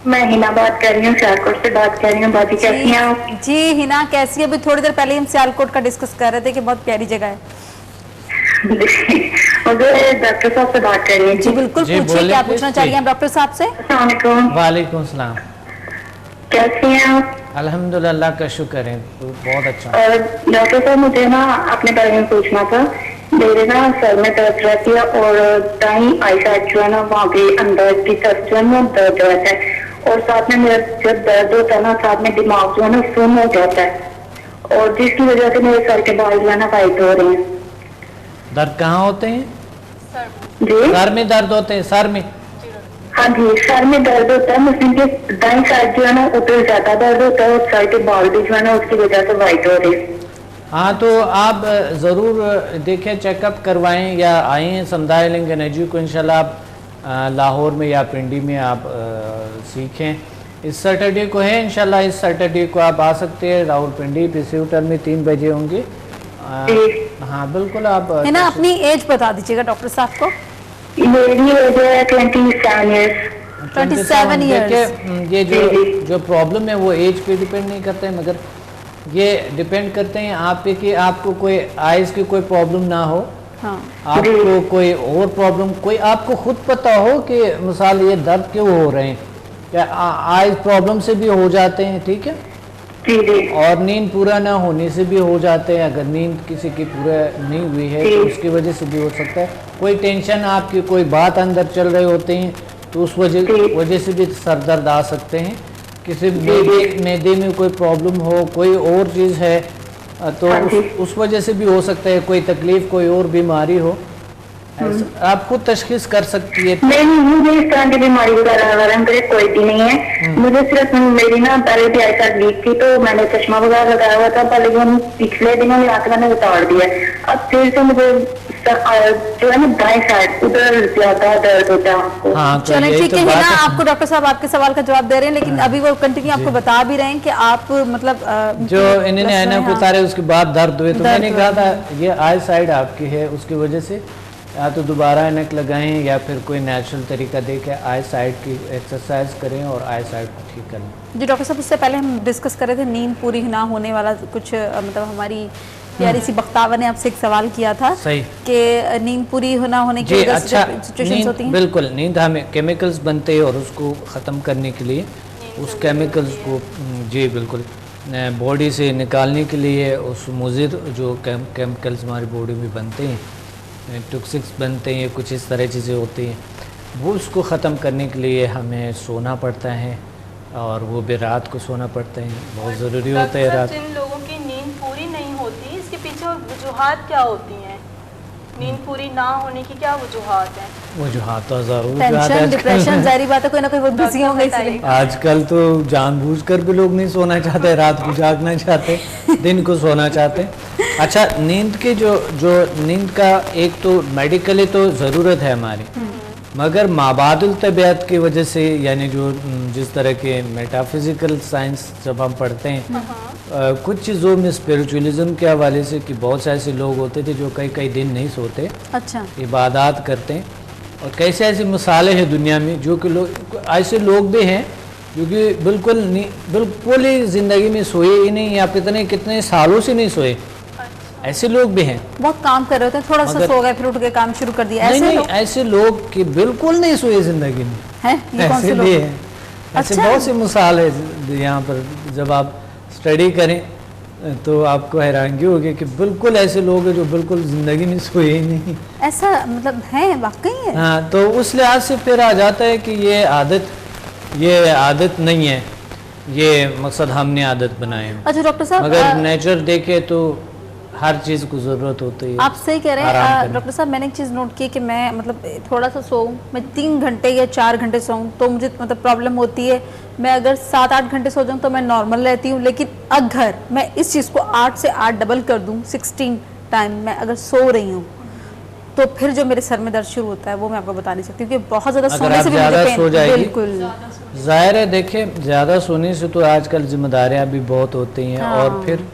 मैं हिना बात कर रही हूँ, सियालकोट से बात कर रही हूँ। बाकी कैसी हैं आप? जी हिना, कैसी है? अभी थोड़ी देर पहले हम सियालकोट का डिस्कस कर रहे थे कि बहुत प्यारी जगह है। डॉक्टर साहब से बात कर रही हैं। जी बिल्कुल, पूछिए क्या पूछना चाह रही हैं डॉक्टर साहब से? वालेकुम सलाम। कैसी हैं आप? अल्हम्दुलिल्लाह का शुक्र है, तो बहुत अच्छा। और डॉक्टर साहब, मुझे ना अपने बारे में पूछना था। मेरे ना सर में दर्द रहती है और दाईं आई साइड जो है ना वहाँ पे अंदर की तरफ जो है ना दर्द रहता है, और साथ में मेरा जब दर्द होता है ना साथ में दिमाग जो है ना सुन्न हो जाता है, और जिसकी वजह से मेरे सर के बाल जो है ना वाइट हो रहे हैं। दर्द कहाँ होते हैं? जी सर में दर्द होते हैं, सर में? हाँ जी, सर में दर्द होता है, मुझे के दाईं साइड जो है ना उधर ज्यादा दर्द होता है, और सर के बाल भी जो है ना उसकी वजह से वाइट हो रहे हैं। हाँ, तो आप ज़रूर देखें, चेकअप करवाएं या आएँ समदा हीलिंग एनर्जी को। इंशाल्लाह आप लाहौर में या पिंडी में आप सीखें। इस सैटरडे को है इंशाल्लाह, इस सैटरडे को आप आ सकते हैं रावलपिंडी पीसी होटल में 3 बजे होंगे। हाँ बिल्कुल, आप है ना। अपनी एज बता दीजिएगा डॉक्टर साहब को। मेरी एज है 27 ईयर्स। 27 देखिए ये जो प्रॉब्लम है वो एज पे डिपेंड नहीं करता है, मगर ये डिपेंड करते हैं आप पे कि आपको कोई आइज़ की कोई प्रॉब्लम ना हो। हाँ। आपको कोई और प्रॉब्लम, कोई आपको खुद पता हो कि मिसाल ये दर्द क्यों हो रहे हैं, क्या आइज़ प्रॉब्लम से भी हो जाते हैं, ठीक है। और नींद पूरा ना होने से भी हो जाते हैं। अगर नींद किसी की पूरा नहीं हुई है तो उसकी वजह से भी हो सकता है। कोई टेंशन आपकी, कोई बात अंदर चल रहे होते हैं तो उस वजह से भी सर दर्द आ सकते हैं। किसी मैदे में कोई प्रॉब्लम हो, कोई और चीज़ है तो उस वजह से भी हो सकता है। कोई तकलीफ, कोई और बीमारी हो, आप खुद तशखीस कर सकती है। नहीं, मुझे इस तरह की बीमारी वगैरह मेरे कोई भी नहीं है। मुझे सिर्फ मेरी ना पहले भी आई साइड वीक थी तो मैंने चश्मा वगैरह लगाया हुआ था, पर लेकिन पिछले दिनों में आके मैंने उतार दिया। अब फिर से मुझे जो है ना दाएं साइड उधर ज्यादा दर्द होता है। हाँ, चलो ठीक है ना। आपको डॉक्टर साहब आपके सवाल का जवाब दे रहे हैं, लेकिन अभी वो कंटिन्यू आपको बता भी रहे हैं कि आप मतलब जो इन्होंने ऐनक उतारे उसके बाद दर्द हुए तो मैंने कहा था ये आई साइड आपकी है, उसकी वजह से या तो दोबारा ऐनक लगाएं या फिर कोई नेचुरल तरीका दे के आई साइड की एक्सरसाइज करें और आई साइड को ठीक करें। जी डॉक्टर साहब, इससे पहले हम डिस्कस कर रहे थे नींद पूरी ना होने वाला कुछ, मतलब हमारी प्यारी सी बख्तावर ने आपसे एक सवाल किया था सही कि नींद पूरी ना होने की सिचुएशंस होती हैं। बिल्कुल, नींद हमें केमिकल्स बनते हैं और उसको ख़त्म करने के लिए उस केमिकल्स को जी बिल्कुल बॉडी से निकालने के लिए उस मुज़िर जो केमिकल्स हमारी बॉडी में बनते हैं, टॉक्सिक्स बनते हैं, कुछ इस तरह चीज़ें होती हैं, वो उसको ख़त्म करने के लिए हमें सोना पड़ता है और वो भी रात को सोना पड़ता है, बहुत ज़रूरी होता है रात। जिन लोगों की नींद पूरी नहीं होती, इसके पीछे वजूहात क्या होती हैं? नींद पूरी ना होने की क्या वजूहात हैं? वजूहात तो ज़रूर, टेंशन, डिप्रेशन, जाहिर बात है कोई ना कोई वो बिजी हो गई इसलिए। आजकल तो जानबूझकर भी लोग नहीं सोना चाहते, रात को जागना चाहते, दिन को सोना चाहते। अच्छा, नींद के जो नींद का एक तो मेडिकली तो ज़रूरत है हमारी, मगर माबादुल तबियत की वजह से, यानी जो जिस तरह के मेटाफिज़िकल साइंस जब हम पढ़ते हैं कुछ चीज़ों में स्पिरिचुअलिज्म के हवाले से कि बहुत से ऐसे लोग होते थे जो कई दिन नहीं सोते, अच्छा, इबादत करते हैं। और कैसे ऐसी मिसालें हैं दुनिया में जो कि लोग, ऐसे लोग भी हैं जो कि बिल्कुल ही ज़िंदगी में सोए ही नहीं, या कितने सालों से नहीं सोए, ऐसे लोग भी हैं। बहुत काम कर रहे होते हैं, थोड़ा सा सो गए फिर उठ के काम शुरू कर दिया। ऐसे लोग कि बिल्कुल नहीं सोए ज़िंदगी में हैं, ये कौन से लोग हैं? ऐसे बहुत सी मिसाल है यहाँ पर। जब आप स्टडी करें तो आपको हैरानगी होगी कि बिल्कुल ऐसे लोग हैं जो बिल्कुल ज़िंदगी में सोए ही नहीं। ऐसा मतलब है, वाकई है। हाँ, तो उस लिहाज से फिर आ जाता है कि ये आदत नहीं है, ये मकसद हमने आदत बनाए हैं। अच्छा डॉक्टर साहब, मगर नेचर देखे तो हर चीज़ को ज़रूरत होती है। आप सही कह रहे हैं डॉक्टर साहब। मैंने एक चीज़ नोट की कि मैं मतलब थोड़ा सा सोऊं, मैं 3 घंटे या 4 घंटे सोऊं तो मुझे मतलब प्रॉब्लम होती है। मैं अगर 7-8 घंटे सो जाऊं तो मैं नॉर्मल रहती हूं, लेकिन अगर मैं इस चीज़ को 8 से 8 डबल कर दूं, 16 टाइम मैं अगर सो रही हूँ तो फिर जो मेरे सर में दर्द शुरू होता है वो मैं आपको बता नहीं सकती, क्योंकि बहुत ज़्यादा सोने से भी मुझे पेन। बिल्कुल ज़ाहिर है, देखिए ज़्यादा सोने से तो आजकल जिम्मेदारियाँ भी बहुत होती हैं। हाँ। और फिर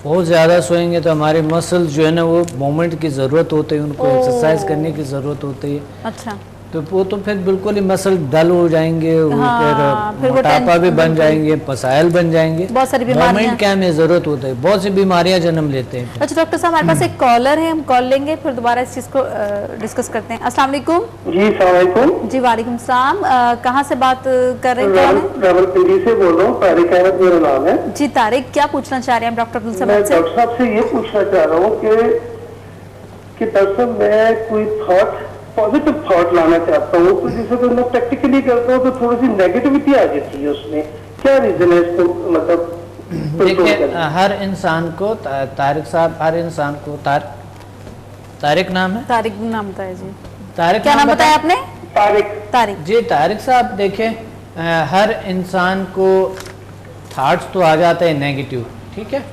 बहुत ज़्यादा सोएंगे तो हमारे मसल्स जो है ना वो मूवमेंट की ज़रूरत होती है, उनको एक्सरसाइज करने की ज़रूरत होती है। अच्छा, तो वो तो फिर बिल्कुल ही मसल डल हो जाएंगे। हाँ, फिर मोटापा भी बन जाएंगे, मसाइल बन जाएंगे, बहुत सारी बीमारियां क्या में ज़रूरत होता है, बहुत सी बीमारियां जन्म लेते हैं। अच्छा डॉक्टर साहब, हमारे पास एक कॉलर है, हम कॉल लेंगे फिर दोबारा इस चीज़ को डिस्कस करते हैं। अस्सलाम वालेकुम। जी अस्सलाम वालेकुम। जी वालेकुम सलाम। कहाँ से बात कर रहे हैं? रावलपिंडी से बोल रहा हूँ, तारिक अहमद मेरा नाम है। जी तारिक, क्या पूछना चाह रहे हैं डॉक्टर अब्दुल समद से? डॉक्टर साहब से ये पूछना चाह रहा हूँ कि दरअसल मैं कोई पॉजिटिव थॉट लाना चाहता हूँ, तो जैसे तो मैं प्रैक्टिकली करता हूँ तो थोड़ी सी नेगेटिविटी आ जाती है उसमें, क्या रीजन है इसको? मतलब देखिए, हर इंसान को तारिक साहब, हर इंसान को तारिक नाम है, तारिक नाम बताया जी। तारिक क्या नाम बताया आपने? तारिक जी। तारिक साहब देखिए, हर इंसान को थॉट्स तो आ जाते हैं नेगेटिव, ठीक है,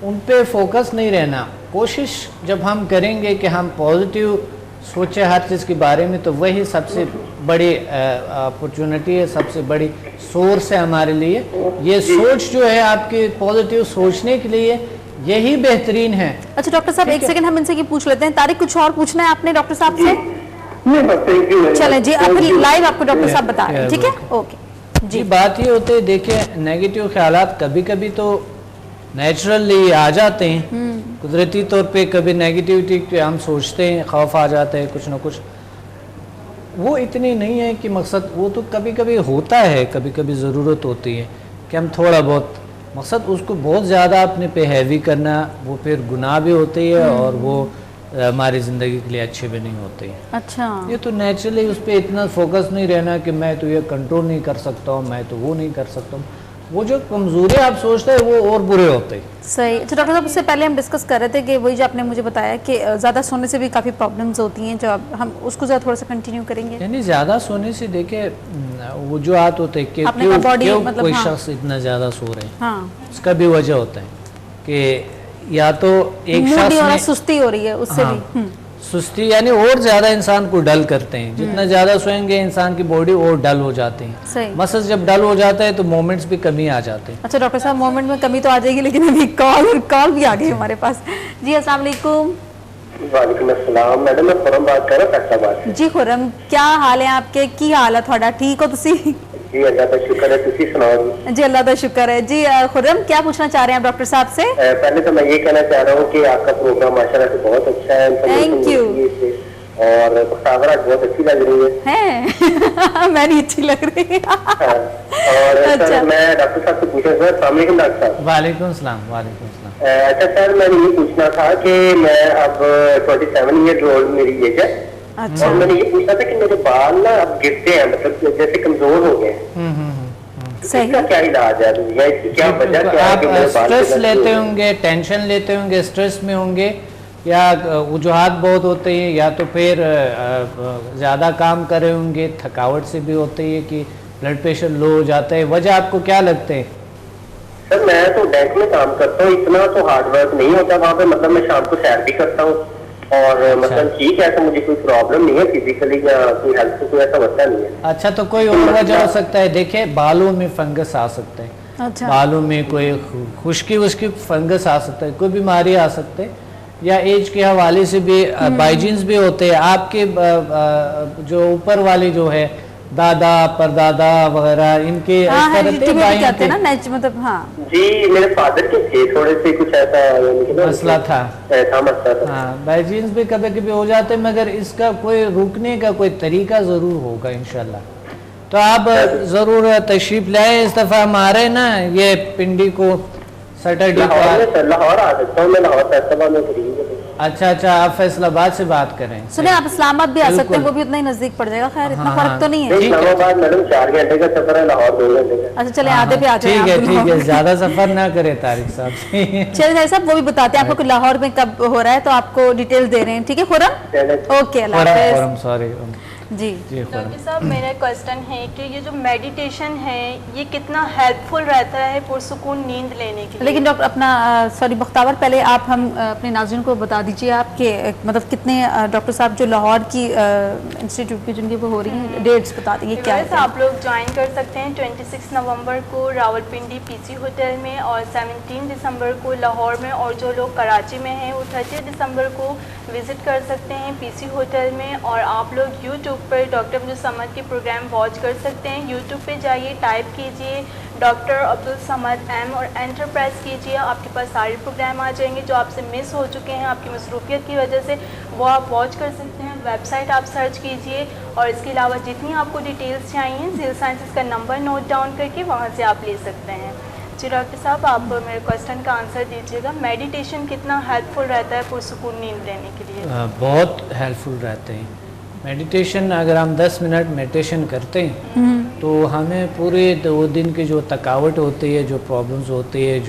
उन पे फोकस नहीं रहना। कोशिश जब हम करेंगे कि हम पॉजिटिव सोचे हर चीज़ के बारे में, तो वही सबसे बड़ी अपॉर्चुनिटी है, सबसे बड़ी सोर्स है हमारे लिए। ये सोच जो है आपकी पॉजिटिव सोचने के लिए यही बेहतरीन है। अच्छा डॉक्टर साहब एक सेकंड हम इनसे ये पूछ लेते हैं। तारिक कुछ और पूछना है आपने डॉक्टर साहब से? चलें जी, अब लाइव आपको डॉक्टर साहब बता रहे हैं, ठीक है, ओके जी। बात ये होती है, देखिए नेगेटिव ख्यालात कभी कभी तो नेचुरली आ जाते हैं, कुदरती तौर पे कभी नेगेटिविटी के हम सोचते हैं, खौफ आ जाता है कुछ ना कुछ, वो इतनी नहीं है कि मकसद, वो तो कभी कभी होता है, कभी कभी ज़रूरत होती है कि हम थोड़ा बहुत, मकसद उसको बहुत ज़्यादा अपने पे हैवी करना वो फिर गुनाह भी होती है और वो हमारी ज़िंदगी के लिए अच्छे भी नहीं होते हैं। अच्छा, ये तो नेचुरली उस पर इतना फोकस नहीं रहना कि मैं तो ये कंट्रोल नहीं कर सकता हूँ, मैं तो वो नहीं कर सकता हूँ, वो जो कमज़ोरी आप सोचते हैं वो और बुरे होते हैं। सही। अच्छा डॉक्टर साहब उससे पहले हम डिस्कस कर रहे थे कि वही जो आपने मुझे बताया कि ज़्यादा सोने से भी काफ़ी प्रॉब्लम्स होती हैं, जो अब हम उसको ज़रा थोड़ा सा कंटिन्यू करेंगे। यानी ज़्यादा सोने से देखे वो जो आत होते हैं कि आपने क्यों, बॉडी क्यों मतलब कोई हाँ। शख्स इतना ज़्यादा सो रहे हैं, हाँ, उसका भी वजह होता है कि या तो एक मूड शख्स और में सुस्ती हो रही है उससे हाँ, भी। सुस्ती यानी और ज़्यादा इंसान को डल करते हैं, जितना ज़्यादा सोएंगे इंसान की बॉडी और डल हो जाती है। सही। मसल जब डल हो जाता है तो मोमेंट्स भी कमी आ जाते हैं। अच्छा डॉक्टर साहब मोमेंट में कमी तो आ जाएगी, लेकिन अभी कॉल भी आ गई हमारे पास। जी अस्सलाम वालेकुम। वालेकुम अस्सलाम मैडम, मैं खुरम बात कर रहा हूं फैसलाबाद से। जी खुरम, क्या हाल है आपके? की हाल है थोड़ा? ठीक हो तुसी? जी अल्लाह का शुक्र है, तुसी सुनाओ। जी अल्लाह का शुक्र है। जी खुरम क्या पूछना चाह रहे हैं आप डॉक्टर साहब से? पहले तो मैं ये कहना चाह रहा हूँ कि आपका प्रोग्राम माशाल्लाह से बहुत अच्छा है। Thank you। और मुसावरा बहुत अच्छी लग रही है मैं नहीं अच्छी लग रही है। और अच्छा। सर मैं डॉक्टर साहब से पूछा सर, अस्सलाम वालेकुम डॉक्टर साहब। वालेकुम सलाम। वालेकुम सलाम। अच्छा सर मैंने ये पूछना था कि मैं अब 27 ईयर ओल्ड मेरी एज है। अच्छा। और मैंने ये पूछना था कि मेरे बाल ना अब गिरते हैं, मतलब जैसे कमजोर हो गए हैं। सही। इसका क्या इलाज है या इसकी क्या वजह क्या है कि मेरे बाल स्ट्रेस गिरते लेते हैं? होंगे, टेंशन लेते होंगे, स्ट्रेस में होंगे, या वजूहात बहुत होते हैं, या तो फिर ज़्यादा काम कर रहे होंगे, थकावट से भी होती है कि ब्लड प्रेशर लो हो जाता है। वजह आपको क्या लगते हैं? सर मैं तो बैंक में काम करता हूँ, इतना तो हार्ड वर्क नहीं होता वहाँ पे, मतलब मैं शाम को सैर भी करता हूँ और मतलब ठीक है, ऐसा मुझे कोई प्रॉब्लम नहीं है फिजिकली या कोई हेल्थ से कोई ऐसा होता नहीं है। अच्छा, तो कोई और वजह हो सकता है। देखिए बालों में फंगस आ सकता है, अच्छा। बालों में कोई खुश्की उसकी फंगस आ सकता है, कोई बीमारी आ सकते है, या एज के हवाले से भी बाइजीन्स भी होते हैं। आपके जो ऊपर वाले जो है दादा परदादा वगैरह इनके हाँ, इस तरह हेरिडिटी थे, में भी बाइयों कहते हैं के ना नेच मतलब। हाँ जी मेरे फादर के थे थोड़े से कुछ ऐसा यानी कि ना मसला था। मसला था। हाँ, बाइजीन्स भी कभी कभी हो जाते हैं, मगर इसका कोई रुकने का कोई तरीका ज़रूर होगा इंशाल्लाह। तो आप ज़रूर तशरीफ़ लाए। इस दफ़ा हमारे ना ये पिंडी को सैटरडे लाहौर आ सकता हूँ मैं, लाहौर फैसलाबाद में खरीद। अच्छा, आप फैसलाबाद से बात करें। सुने आप इस्लामाबाद भी आ सकते हैं, बिल्कुल। वो भी उतना ही नजदीक पड़ जाएगा। खैर इतना हाँ, फर्क तो नहीं है। इस्लामाबाद मैडम 4 घंटे का सफर है, लाहौर 2 घंटे का। अच्छा चले आधे पे आ जाए। ठीक है, ज़्यादा सफ़र ना करे तारिक साहब। चलिए साहब वो भी बताते हैं आपको कि लाहौर में कब हो रहा है, तो आपको डिटेल दे रहे हैं। ठीक है खुरम, ओके अल्लाह हाफ़िज़। सॉरी जी डॉक्टर साहब मेरा क्वेश्चन है कि ये जो मेडिटेशन है ये कितना हेल्पफुल रहता है पुरसुकून नींद लेने के लिए? लेकिन डॉक्टर अपना सॉरी बख्तावर, पहले आप हम अपने नाज़रीन को बता दीजिए आप कि मतलब कितने डॉक्टर साहब जो लाहौर की इंस्टीट्यूट की जिनकी वो हो रही हैं डेट्स बता दीजिए क्या है। आप लोग ज्वाइन कर सकते हैं 26 नवंबर को रावलपिंडी पीसी होटल में और 17 दिसंबर को लाहौर में, और जो लोग कराची में हैं वो 30 दिसंबर को विज़िट कर सकते हैं पीसी होटल में। और आप लोग यूट्यूब पर डॉक्टर अब्दुल समद के प्रोग्राम वॉच कर सकते हैं। यूट्यूब पे जाइए, टाइप कीजिए डॉक्टर अब्दुल समद एम और एंटर प्रेस कीजिए, आपके पास सारे प्रोग्राम आ जाएंगे जो आपसे मिस हो चुके हैं आपकी मसरूफियत की वजह से, वो आप वॉच कर सकते हैं। वेबसाइट आप सर्च कीजिए और इसके अलावा जितनी आपको डिटेल्स चाहिए सिविल साइंसेस का नंबर नोट डाउन करके वहाँ से आप ले सकते हैं। जी डॉक्टर साहब आप मेरे क्वेश्चन का आंसर दीजिएगा, मेडिटेशन कितना हेल्पफुल रहता है पुरसुकून नींद लेने के लिए? बहुत हेल्पफुल रहते हैं मेडिटेशन। अगर हम 10 मिनट मेडिटेशन करते हैं तो हमें पूरे 2 दिन की जो थकावट होती है, जो प्रॉब्लम्स होती है,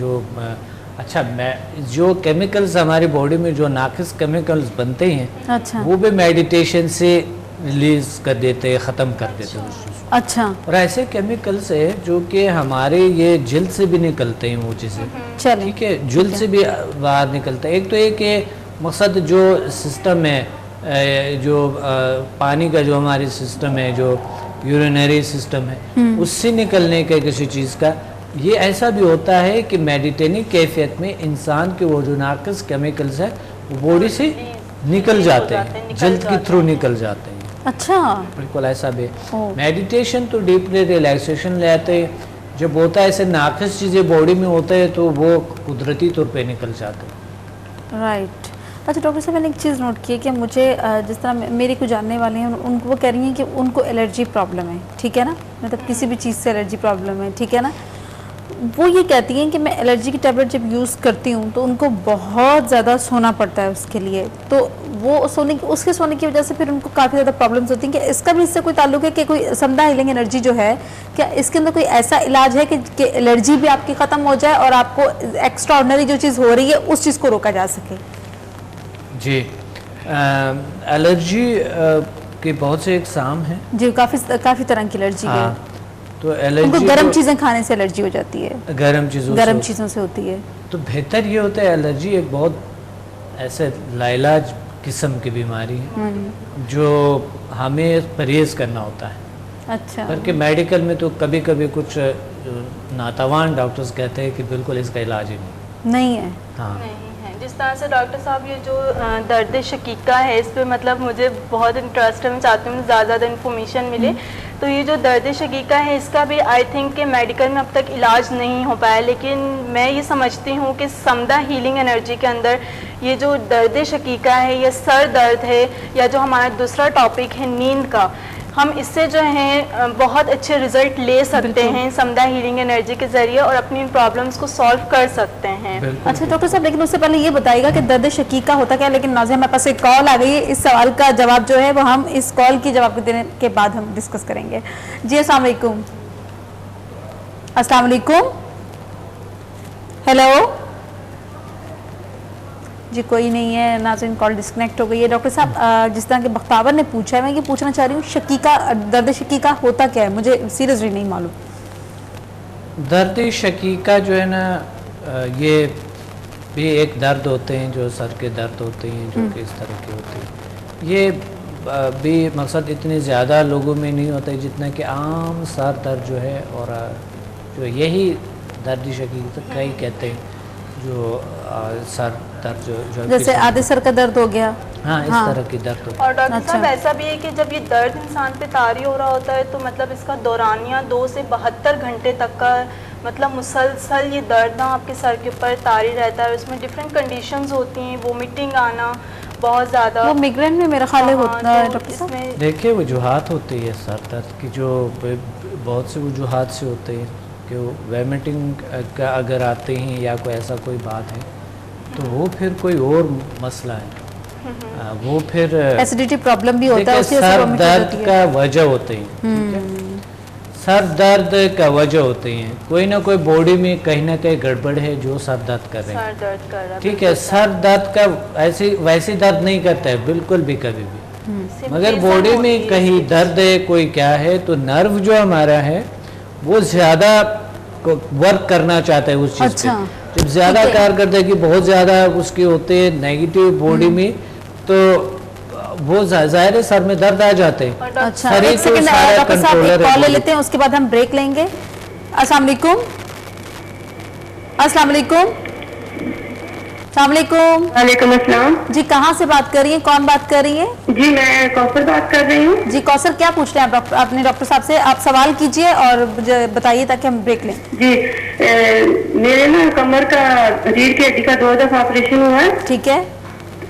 जो केमिकल्स हमारी बॉडी में जो नाकिस केमिकल्स बनते हैं, अच्छा वो भी मेडिटेशन से रिलीज कर देते हैं, ख़त्म कर देते हैं उस चीज़ को। अच्छा और ऐसे केमिकल्स है जो कि हमारे ये जल्द से भी निकलते हैं वो चीज़ें, चलिए ठीक है, जल्द से भी बाहर निकलता है। एक तो एक ये मकसद जो सिस्टम है जो पानी का जो हमारी सिस्टम है, जो यूरिनरी सिस्टम है, उससे निकलने का किसी चीज़ का, ये ऐसा भी होता है कि मेडिटेटिव कैफियत में इंसान के वो जो नाक़िस केमिकल्स है वो बॉडी से निकल जाते हैं, जल्द के थ्रू निकल जाते हैं। अच्छा, बिल्कुल ऐसा भी। मेडिटेशन तो डीपली रिलैक्सेशन ले आते हैं, जब होता है ऐसे नाक़िस चीज़ें बॉडी में होते हैं तो वो कुदरती तौर पे निकल जाते हैं। राइट। अच्छा डॉक्टर साहब, मैंने एक चीज़ नोट की है कि मुझे जिस तरह मेरे कुछ जानने वाले हैं उनको, वो कह रही हैं कि उनको एलर्जी प्रॉब्लम है, ठीक है ना, मतलब किसी भी चीज़ से एलर्जी प्रॉब्लम है, ठीक है ना। वो ये कहती हैं कि मैं एलर्जी की टैबलेट जब यूज़ करती हूँ तो उनको बहुत ज़्यादा सोना पड़ता है उसके लिए, तो वो उसके सोने की वजह से फिर उनको काफ़ी ज़्यादा प्रॉब्लम्स होती हैं। कि इसका भी इससे कोई ताल्लुक है कि कोई समदा हीलिंग एनर्जी जो है, क्या इसके अंदर कोई ऐसा इलाज है कि एलर्जी भी आपकी ख़त्म हो जाए और आपको एक्स्ट्रा ऑर्डिनरी जो चीज़ हो रही है उस चीज़ को रोका जा सके? जी, एलर्जी के बहुत से इकसाम हैं जी, काफ़ी तरह की एलर्जी है। तो एलर्जी उनको गर्म चीज़ें खाने से एलर्जी हो जाती है, गर्म चीज़ों से होती है। तो बेहतर ये होता है, एलर्जी एक बहुत ऐसे लाइलाज किस्म की बीमारी है जो हमें परहेज़ करना होता है। अच्छा। बल्कि मेडिकल में तो कभी कभी कुछ नातावान डॉक्टर्स कहते हैं कि बिल्कुल इसका इलाज ही नहीं है। हाँ, जिस तरह से डॉक्टर साहब ये जो दर्द शकीका है, इस पे मतलब मुझे बहुत इंटरेस्ट है, मैं चाहती हूँ ज़्यादा इन्फॉर्मेशन मिले। तो ये जो दर्द शकीका है इसका भी आई थिंक कि मेडिकल में अब तक इलाज नहीं हो पाया, लेकिन मैं ये समझती हूँ कि समदा हीलिंग एनर्जी के अंदर ये जो दर्द शकीका है, ये सर दर्द है, या जो हमारा दूसरा टॉपिक है नींद का, हम इससे जो है बहुत अच्छे रिजल्ट ले सकते हैं समदा हीलिंग एनर्जी के ज़रिए और अपनी इन प्रॉब्लम्स को सॉल्व कर सकते हैं। अच्छा डॉक्टर साहब, लेकिन उससे पहले ये बताइएगा कि दर्द शकीका होता क्या? लेकिन नाज़िया, हमारे पास एक कॉल आ गई है, इस सवाल का जवाब जो है वो हम इस कॉल की जवाब देने के बाद हम डिस्कस करेंगे। जी अस्सलाम वालेकुम। अस्सलाम वालेकुम। हेलो जी, कोई नहीं है नाज़रीन, कॉल डिस्कनेक्ट हो गई है। डॉक्टर साहब, जिस तरह के बख्तावर ने पूछा है, मैं ये पूछना चाह रही हूँ, शकीका, दर्द शकीका होता क्या है? मुझे सीरियसली नहीं मालूम। दर्द शकीका जो है ना, ये भी एक दर्द होते हैं जो सर के दर्द होते हैं, जो कि इस तरह के होते हैं। ये भी मकसद इतने ज़्यादा लोगों में नहीं होता है जितना कि आम सर दर्द जो है, और जो यही दर्द शकीका ही कहते हैं, जो सर दर्द जो जैसे आधे सर का दर्द हो गया, हाँ, इस तरह की दर्द होती है। और डॉक्टर साहब ऐसा भी है कि जब ये दर्द इंसान पे तारी हो रहा होता है तो मतलब इसका दौरानिया 2 से 72 घंटे तक का मतलब मुसलसल ये दर्द ना आपके सर के ऊपर तारी रहता है। उसमें डिफरेंट कंडीशंस होती हैं, वोमिटिंग आना बहुत ज़्यादा, वो मिग्रेन में मेरा ख्याल होता है डॉक्टर साहब। देखिए, वजूहात होती है सर दर्द की, जो बहुत से वजूहात से होते हैं कि वोमिटिंग का अगर आते हैं या कोई ऐसा कोई बात है तो वो फिर कोई और मसला है, वो फिर एसिडिटी प्रॉब्लम भी होता है, उसी सर दर्द का वजह होते हैं, ठीक है? सर दर्द का वजह होते हैं, कोई ना कोई बॉडी में कहीं ना कहीं गड़बड़ है जो सर दर्द कर रहे हैं, ठीक है? सर दर्द का वैसे दर्द नहीं करता है बिल्कुल भी कभी भी, मगर बॉडी में कहीं दर्द है, कोई क्या है, तो नर्व जो हमारा है वो ज़्यादा वर्क करना चाहता है उस चीज़ पे। जब ज़्यादा कारकर्दगी बहुत ज़्यादा उसके होते हैं नेगेटिव बॉडी में, तो वो ज़ाहिर है सर में दर्द आ जाते हैं। अच्छा, एक सेकंड डॉक्टर साहब, एक कॉल ले लेते हैं, उसके बाद हम ब्रेक लेंगे। अस्सलाम वालेकुम। अस्सलाम वालेकुम। अस्सलाम वालेकुम। वालेकुम अस्सलाम। जी, कहाँ से बात कर रही हैं? कौन बात कर रही है? जी, मैं कौसर बात कर रही हूँ। जी कौसर, क्या पूछ रहे हैं आप अपने डॉक्टर साहब से? आप सवाल कीजिए और बताइए ताकि हम ब्रेक लें। जी, मेरे ना कमर का रीढ़ की हड्डी का 2 दफा ऑपरेशन हुआ है। ठीक है।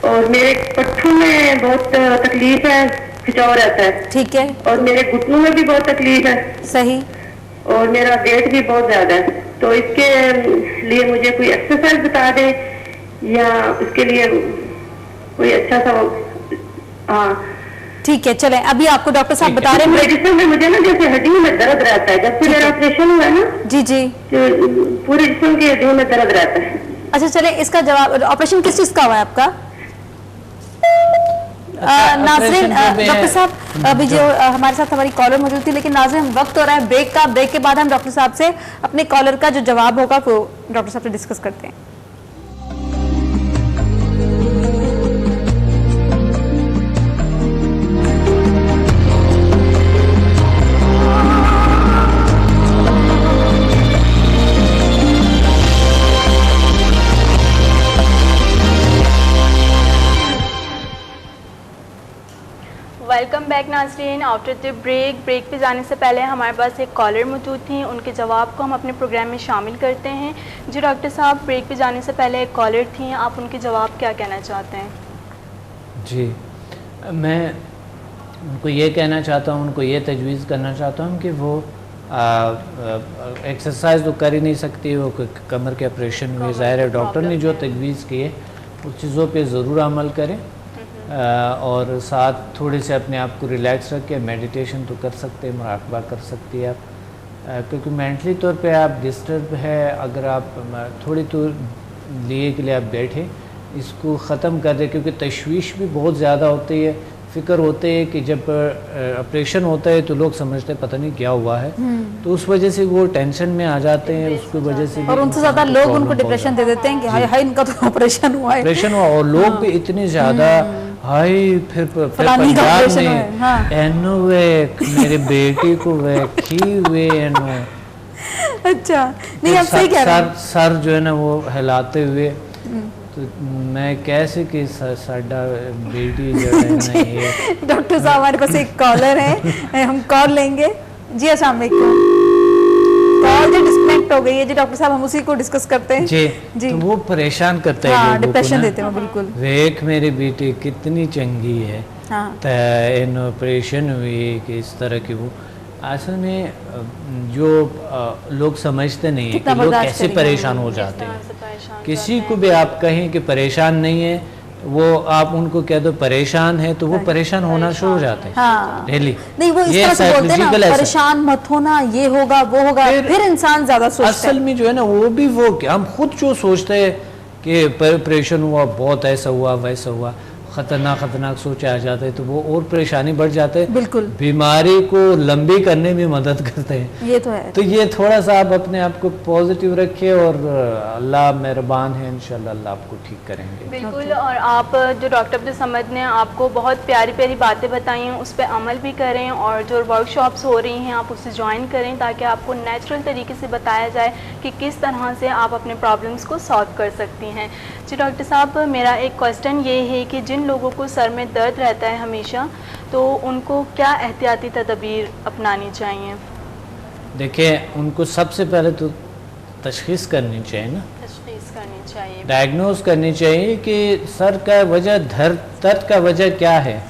और मेरे पट्टों में बहुत तकलीफ है, खिंचाव रहता है। ठीक है। और मेरे घुटनों में भी बहुत तकलीफ है। सही। और मेरा वेट भी बहुत ज्यादा है, तो इसके लिए मुझे कोई एक्सरसाइज बता दे या इसके लिए कोई अच्छा सा। हाँ ठीक है, चलें, अभी आपको डॉक्टर साहब बता रहे हैं। मेडिसिन में मुझे ना जैसे हड्डियों में दर्द रहता है, जब से मेरा ऑपरेशन हुआ है ना। जी जी, पूरे जिस्म की हड्डियों में दर्द रहता है। अच्छा चलें, इसका जवाब, ऑपरेशन किस चीज का हुआ है आपका? नाज़रीन, डॉक्टर साहब अभी जो हमारे साथ हमारी कॉलर मौजूद थी, लेकिन नाज़रीन वक्त हो रहा है ब्रेक का। ब्रेक के बाद हम डॉक्टर साहब से अपने कॉलर का जो जवाब होगा वो डॉक्टर साहब से डिस्कस करते हैं। वेलकम बैक नाज़रीन। आफ्टर द ब्रेक पे जाने से पहले हमारे पास एक कॉलर मौजूद थी, उनके जवाब को हम अपने प्रोग्राम में शामिल करते हैं। जी डॉक्टर साहब, ब्रेक पे जाने से पहले एक कॉलर थी, आप उनके जवाब क्या कहना चाहते हैं? जी, मैं उनको ये कहना चाहता हूँ, उनको ये तजवीज़ करना चाहता हूँ कि वो एक्सरसाइज तो कर ही नहीं सकती, वो कमर के ऑपरेशन में ज़ाहिर है डॉक्टर ने जो तजवीज़ किए उस चीज़ों पे ज़रूर अमल करें और साथ थोड़े से अपने आप को रिलैक्स रख के मेडिटेशन तो कर सकते हैं, मुराकबा कर सकती है आप, क्योंकि मेंटली तौर पे आप डिस्टर्ब है। अगर आप थोड़ी तो लिए के लिए आप बैठे, इसको ख़त्म कर दें, क्योंकि तशवीश भी बहुत ज़्यादा होती है, फ़िक्र होते है कि जब ऑपरेशन होता है तो लोग समझते हैं पता नहीं क्या हुआ है, तो उस वजह से वो टेंशन में आ जाते हैं, उसकी वजह से और उनसे ज़्यादा लोग उनको डिप्रेशन दे देते हैं कि हाय हाय इनका तो ऑपरेशन हुआ है, और लोग भी इतने ज़्यादा हाय फिर पंजाब में एनो वे मेरे बेटी को वे खी हुए एनो। अच्छा, नहीं आप सही कह रहे हैं। सर जो है ना वो हिलाते हुए, तो मैं कैसे कि साडा बेटी जो है ना ये डॉक्टर साहब हमारे पास एक कॉलर है, हम कॉल लेंगे। जी अस्सलाम वालेकुम। कॉल जो डिस्कनेक्ट हो गई है जी डॉक्टर साहब, हम उसी को डिस्कस करते हैं। जी, जी। तो वो परेशान करता है, हाँ, डिप्रेशन देते हैं बिल्कुल। वेख मेरी बेटी कितनी चंगी है, हाँ। इन ऑपरेशन हुई कि इस तरह की वो असल में जो लोग समझते नहीं है कि लोग कैसे परेशान हो जाते हैं। किसी को भी आप कहें कि परेशान नहीं है, वो आप उनको कह दो परेशान है तो वो परेशान होना शुरू हो जाते हैं। हाँ। डेली नहीं, वो इस तरह से बोलते हैं ना, परेशान मत होना, ये होगा वो होगा, फिर इंसान ज्यादा सोचता है। असल में जो है ना वो भी वो क्या हम खुद जो सोचते हैं कि ऑपरेशन हुआ, बहुत ऐसा हुआ वैसा हुआ, खतरनाक सोचे आ जाते हैं, तो वो और परेशानी बढ़ जाते हैं। बिल्कुल, बीमारी को लंबी करने में मदद करते हैं। ये तो है। तो ये थोड़ा सा आप अपने आप को पॉजिटिव रखिए और अल्लाह मेहरबान है, इंशाल्लाह अल्लाह आपको ठीक करेंगे। बिल्कुल। और आप जो डॉक्टर अब्दुल समद ने आपको बहुत प्यारी प्यारी बातें बताई हैं, उस पर अमल भी करें और जो वर्कशॉप्स हो रही हैं आप उसे ज्वाइन करें, ताकि आपको नेचुरल तरीके से बताया जाए कि किस तरह से आप अपने प्रॉब्लम्स को सॉल्व कर सकती हैं। जी डॉक्टर साहब, मेरा एक क्वेश्चन ये है कि जिन लोगों को सर में दर्द रहता है हमेशा, तो उनको क्या एहतियाती तदबीर अपनानी चाहिए? देखिए, उनको सबसे पहले तो तशख़ीस करनी चाहिए ना, तशख़ीस करनी चाहिए, डायग्नोज करनी चाहिए कि सर का वजह दर्द का वजह क्या है,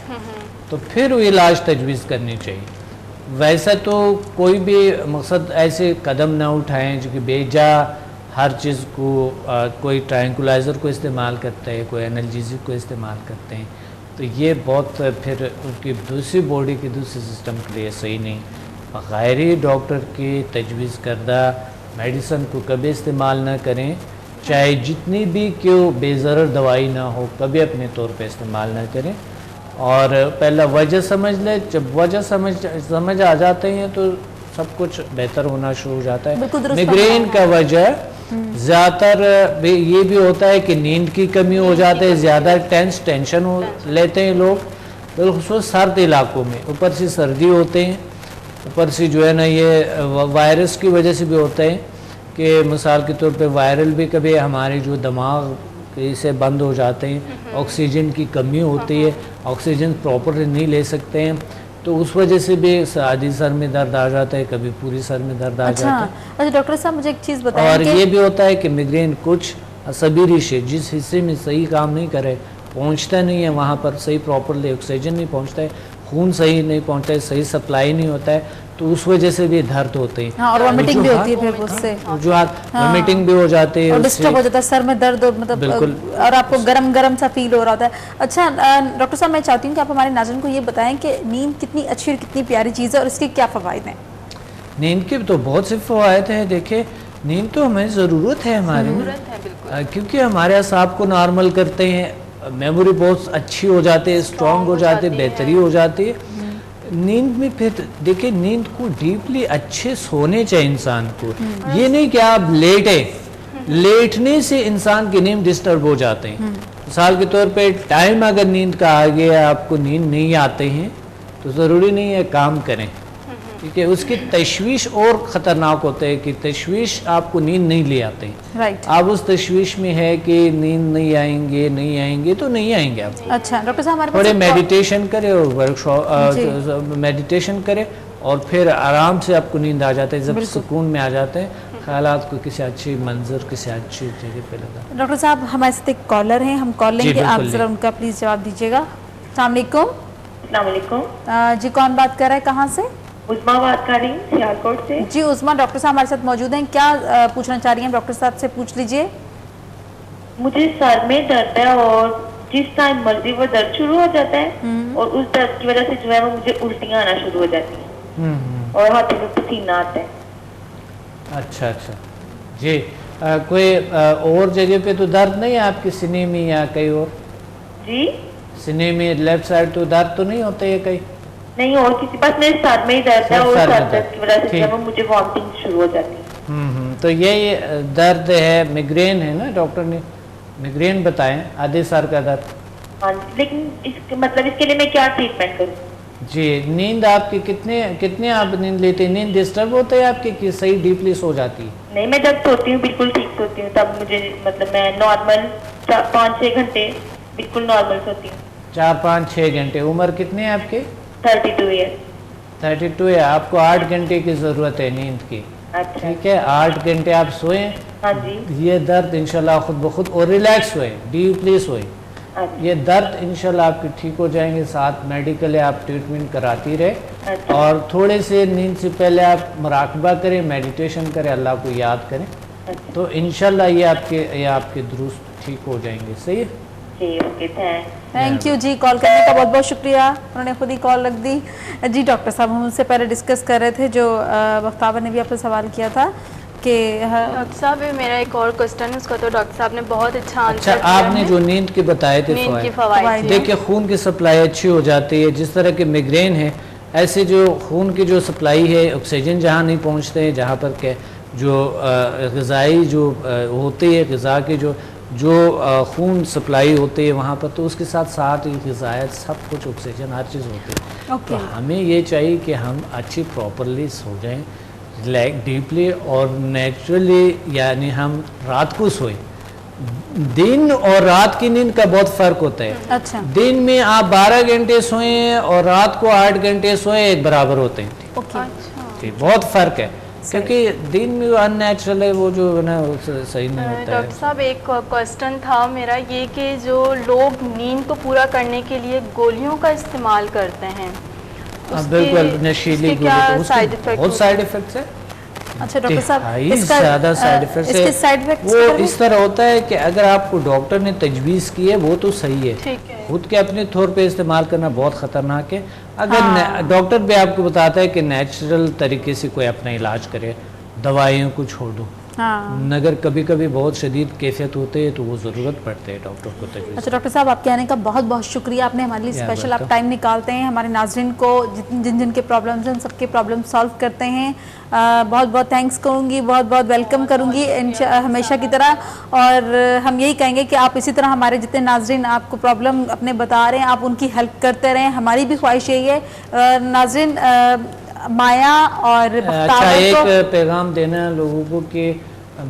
तो फिर वो इलाज तजवीज़ करनी चाहिए। वैसा तो कोई भी मकसद ऐसे कदम ना उठाएं जो कि बेजा हर चीज़ को कोई ट्रैंकुलाइज़र को इस्तेमाल करते हैं, कोई एनाल्जेसिक को इस्तेमाल करते हैं, तो ये बहुत फिर उनकी दूसरी बॉडी के दूसरे सिस्टम के लिए सही नहीं। गैरी डॉक्टर की तजवीज़ करदा मेडिसन को कभी इस्तेमाल ना करें, चाहे जितनी भी क्यों बेज़रर दवाई ना हो, कभी अपने तौर पे इस्तेमाल ना करें। और पहला वजह समझ ले, जब वजह समझ आ जाते हैं तो सब कुछ बेहतर होना शुरू हो जाता है। मिग्रेन का वजह ज़्यादातर ये भी होता है कि नींद की कमी हो जाती है, ज़्यादा टेंशन लेते हैं लोग, बिलखुसूस सर्द इलाकों में, ऊपर से सर्दी होते हैं, ऊपर से जो है ना ये वायरस की वजह से भी होता है कि मिसाल के तौर पे वायरल भी कभी हमारे जो दिमाग से बंद हो जाते हैं, ऑक्सीजन की कमी होती है, ऑक्सीजन प्रॉपर नहीं ले सकते हैं, तो उस वजह से भी आधी सर में दर्द आ जाता है, कभी पूरी सर में दर्द आ जाता है। अच्छा डॉक्टर साहब, मुझे एक चीज़ बताएं। और ये भी होता है कि मिग्रेन कुछ असबी रिश्ते जिस हिस्से में सही काम नहीं करे, पहुंचता नहीं है वहाँ पर सही प्रॉपरली ऑक्सीजन नहीं पहुंचता है, खून सही नहीं पहुंचता है, सही सप्लाई नहीं होता है, तो उस वजह से भी दर्द होते हैं। हाँ, और वॉमिटिंग भी होती है फिर उससे, वॉमिटिंग भी हो जाती है, और डिस्टर्ब हो जाता है सर में दर्द, मतलब और आपको गरम गरम सा फील हो रहा होता है। अच्छा डॉक्टर साहब, मैं चाहती हूँ कि आप हमारे नाज़रीन को ये बताएं कि नींद कितनी अच्छी और कितनी प्यारी चीज़ है और इसके क्या फ़वाइद हैं? नींद के तो बहुत से फ़वाइद हैं। देखिए, नींद तो हमें ज़रूरत है हमारी, क्योंकि हमारे असाब को नॉर्मल करते हैं, मेमोरी बहुत अच्छी हो जाती है, स्ट्रॉन्ग हो जाती है, बेहतरी हो जाती है नींद में। फिर देखिए, नींद को डीपली अच्छे सोने चाहिए इंसान को, ये नहीं कि आप लेटने से इंसान की नींद डिस्टर्ब हो जाते हैं। मिसाल के तौर पे टाइम अगर नींद का आ गया, आपको नींद नहीं आते हैं, तो ज़रूरी नहीं है काम करें, ठीक है। उसकी तशवीश और ख़तरनाक होता है कि तशवीश आपको नींद नहीं ले आते, राइट। आप उस तशवीश में है कि नींद नहीं आएंगे तो नहीं आएंगे आप। अच्छा डॉक्टर साहब हमारे थोड़े पास मेडिटेशन करें और वर्कशॉप मेडिटेशन करें और फिर आराम से आपको नींद आ जाता है, जब सुकून में आ जाते हैं, ख्यालात को किसी अच्छी मंजर किसी अच्छी जगह पे लगा। डॉक्टर साहब हमारे साथ एक कॉलर हैं, हम कॉल लेंगे, आप बिल्कुल जरा उनका प्लीज जवाब दीजिएगा। अस्सलाम वालेकुम। अस्सलाम वालेकुम जी कौन बात कर रहा है, कहाँ से? उस्मा बात कर रही हूँ सियालकोट से। जी उस्मा, डॉक्टर साहब हमारे साथ मौजूद हैं, क्या पूछना चाह रही हैं? डॉक्टर साहब से पूछ लीजिए। मुझे सर में दर्द है और जिस टाइम मर्जी वो दर्द शुरू हो जाता है और उस दर्द की वजह से जो है वो मुझे उल्टियाँ आना शुरू हो जाती हैं और हाथों में पसीना आता है। अच्छा जी। कोई और जगह पे तो दर्द नहीं है आपके सीने में या कहीं और? जी सीने में लेफ्ट साइड तो दर्द तो नहीं होता है कहीं? नहीं, और किसी पास मेरे सर में ही दर्द है और सर में सर दर्द की वजह से ठीक। जो है वो मुझे वॉमिटिंग शुरू हो जाती है। तो ये दर्द है, मिग्रेन है ना? डॉक्टर ने मिग्रेन बताएं, आधे सर का दर्द। हाँ जी, लेकिन मतलब इसके लिए मैं क्या ट्रीटमेंट करूँ? जी, नींद आपकी कितने आप नींद लेते हैं? नींद डिस्टर्ब होता है आपकी कि सही डीपली सो जाती है? नहीं, मैं जब सोती हूँ बिल्कुल ठीक सोती हूँ, तब मुझे मतलब मैं नॉर्मल 5-6 घंटे बिल्कुल नॉर्मल सोती हूँ। 4-5-6 घंटे। उम्र कितने है आपके? 32 ईयर। 32 है। आपको 8 घंटे की ज़रूरत है नींद की। अच्छा ठीक है, 8 घंटे आप सोएं। हाँ जी। ये दर्द इंशाल्लाह खुद ब खुद, और रिलैक्स सोएं, डीपली सोएं, अच्छा ये दर्द इंशाल्लाह आपके ठीक हो जाएंगे। साथ मेडिकली आप ट्रीटमेंट कराती रहे अच्छा और थोड़े से नींद से पहले आप मुराकबा करें, मेडिटेशन करें, अल्लाह को याद करें, अच्छा तो इंशाल्लाह ये आपके दुरुस्त ठीक हो जाएंगे। सही है जी, ओके थैंक यू जी, कॉल करने का बहुत बहुत शुक्रिया, उन्होंने खुद ही कॉल रख दी। जी डॉक्टर साहब हम उनसे पहले डिस्कस कर रहे थे, जो बख्तावर ने भी आपसे सवाल किया था कि डॉक्टर साहब मेरा एक और क्वेश्चन है, उसका तो डॉक्टर साहब ने बहुत अच्छा आंसर अच्छा, आपने जो नींद के बताए थे नींद की फ़वाइद, फवाइद देखिए खून की सप्लाई अच्छी हो जाती है। जिस तरह के मिग्रेन है, ऐसे जो खून की जो सप्लाई है, ऑक्सीजन जहाँ नहीं पहुँचते हैं, जहाँ पर के जो ग़िज़ाई जो होती है, ग़िज़ा के जो खून सप्लाई होती है वहाँ पर, तो उसके साथ साथ ग़िज़ायत सब कुछ ऑक्सीजन हर चीज़ होती है। तो हमें ये चाहिए कि हम अच्छी प्रॉपरली सो जाएं, डीपली और नेचुरली, यानी हम रात को सोएं। दिन और रात की नींद का बहुत फ़र्क होता है। अच्छा दिन में आप 12 घंटे सोएं और रात को 8 घंटे सोएं, एक बराबर होते हैं। ओके ठीक, बहुत फ़र्क है, क्योंकि दिन में जो अननेचुरल है वो जो है ना सही नहीं होता है। डॉक्टर साहब एक क्वेश्चन था मेरा ये कि जो लोग नींद को पूरा करने के लिए गोलियों का इस्तेमाल करते हैं, बिल्कुल, नशीली उसके क्या गोली, साइड इफेक्ट? बहुत साइड इफेक्ट्स है। अच्छा डॉक्टर साहब इसका ज़्यादा साइड इफेक्ट्स इसके साइड है। इफेक्ट्स वो इस तरह होता है कि अगर आपको डॉक्टर ने तजवीज़ की है वो तो सही है, ठीक है। खुद के अपने तौर पे इस्तेमाल करना बहुत ख़तरनाक है। अगर डॉक्टर भी आपको बताता है कि नेचुरल तरीके से कोई अपना इलाज करे, दवाइयों को छोड़ दो, मगर कभी कभी बहुत शदीद कैफियत होते हैं तो वो ज़रूरत पड़ते हैं डॉक्टर को तजवीज़। अच्छा डॉक्टर साहब आपके आने का बहुत बहुत शुक्रिया, आपने हमारे लिए स्पेशल आप टाइम निकालते हैं, हमारे नाज़रीन को जिन जिन के प्रॉब्लम्स हैं सबके प्रॉब्लम सॉल्व करते हैं। बहुत बहुत थैंक्स कहूँगी, बहुत बहुत वेलकम करूँगी हमेशा की तरह, और हम यही कहेंगे कि आप इसी तरह हमारे जितने नाज़रीन आपको प्रॉब्लम अपने बता रहे हैं आप उनकी हेल्प करते रहें। हमारी भी ख्वाहिश यही है नाज़रीन, माया और अच्छा, एक पैगाम देना लोगों को कि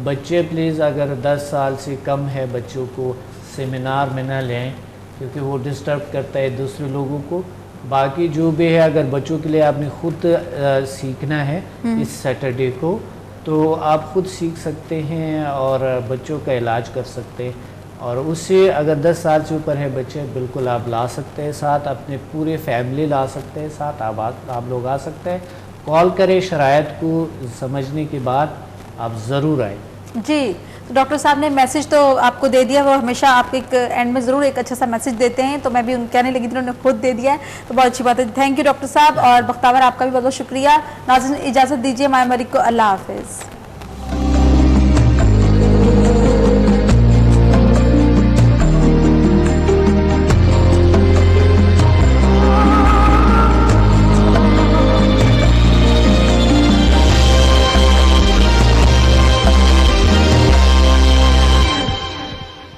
बच्चे प्लीज़ अगर 10 साल से कम है बच्चों को सेमिनार में ना लें, क्योंकि वो डिस्टर्ब करता है दूसरे लोगों को। बाकी जो भी है, अगर बच्चों के लिए आपने खुद सीखना है इस सैटरडे को, तो आप खुद सीख सकते हैं और बच्चों का इलाज कर सकते हैं। और उससे अगर 10 साल से ऊपर है बच्चे, बिल्कुल आप ला सकते हैं साथ, अपने पूरे फैमिली ला सकते हैं साथ, आप लोग आ सकते हैं। कॉल करें, शरायत को समझने के बाद आप ज़रूर आए। जी, तो डॉक्टर साहब ने मैसेज तो आपको दे दिया, वो हमेशा आप एक एंड में ज़रूर एक अच्छा सा मैसेज देते हैं, तो मैं भी उन कहने लगी थी, उन्होंने खुद दे दिया है, तो बहुत अच्छी बात है। थैंक यू डॉक्टर साहब, और बख्तावर आपका भी बहुत बहुत शुक्रिया। नाज़रीन इजाज़त दीजिए, माया मलिक को, अल्लाह हाफिज़।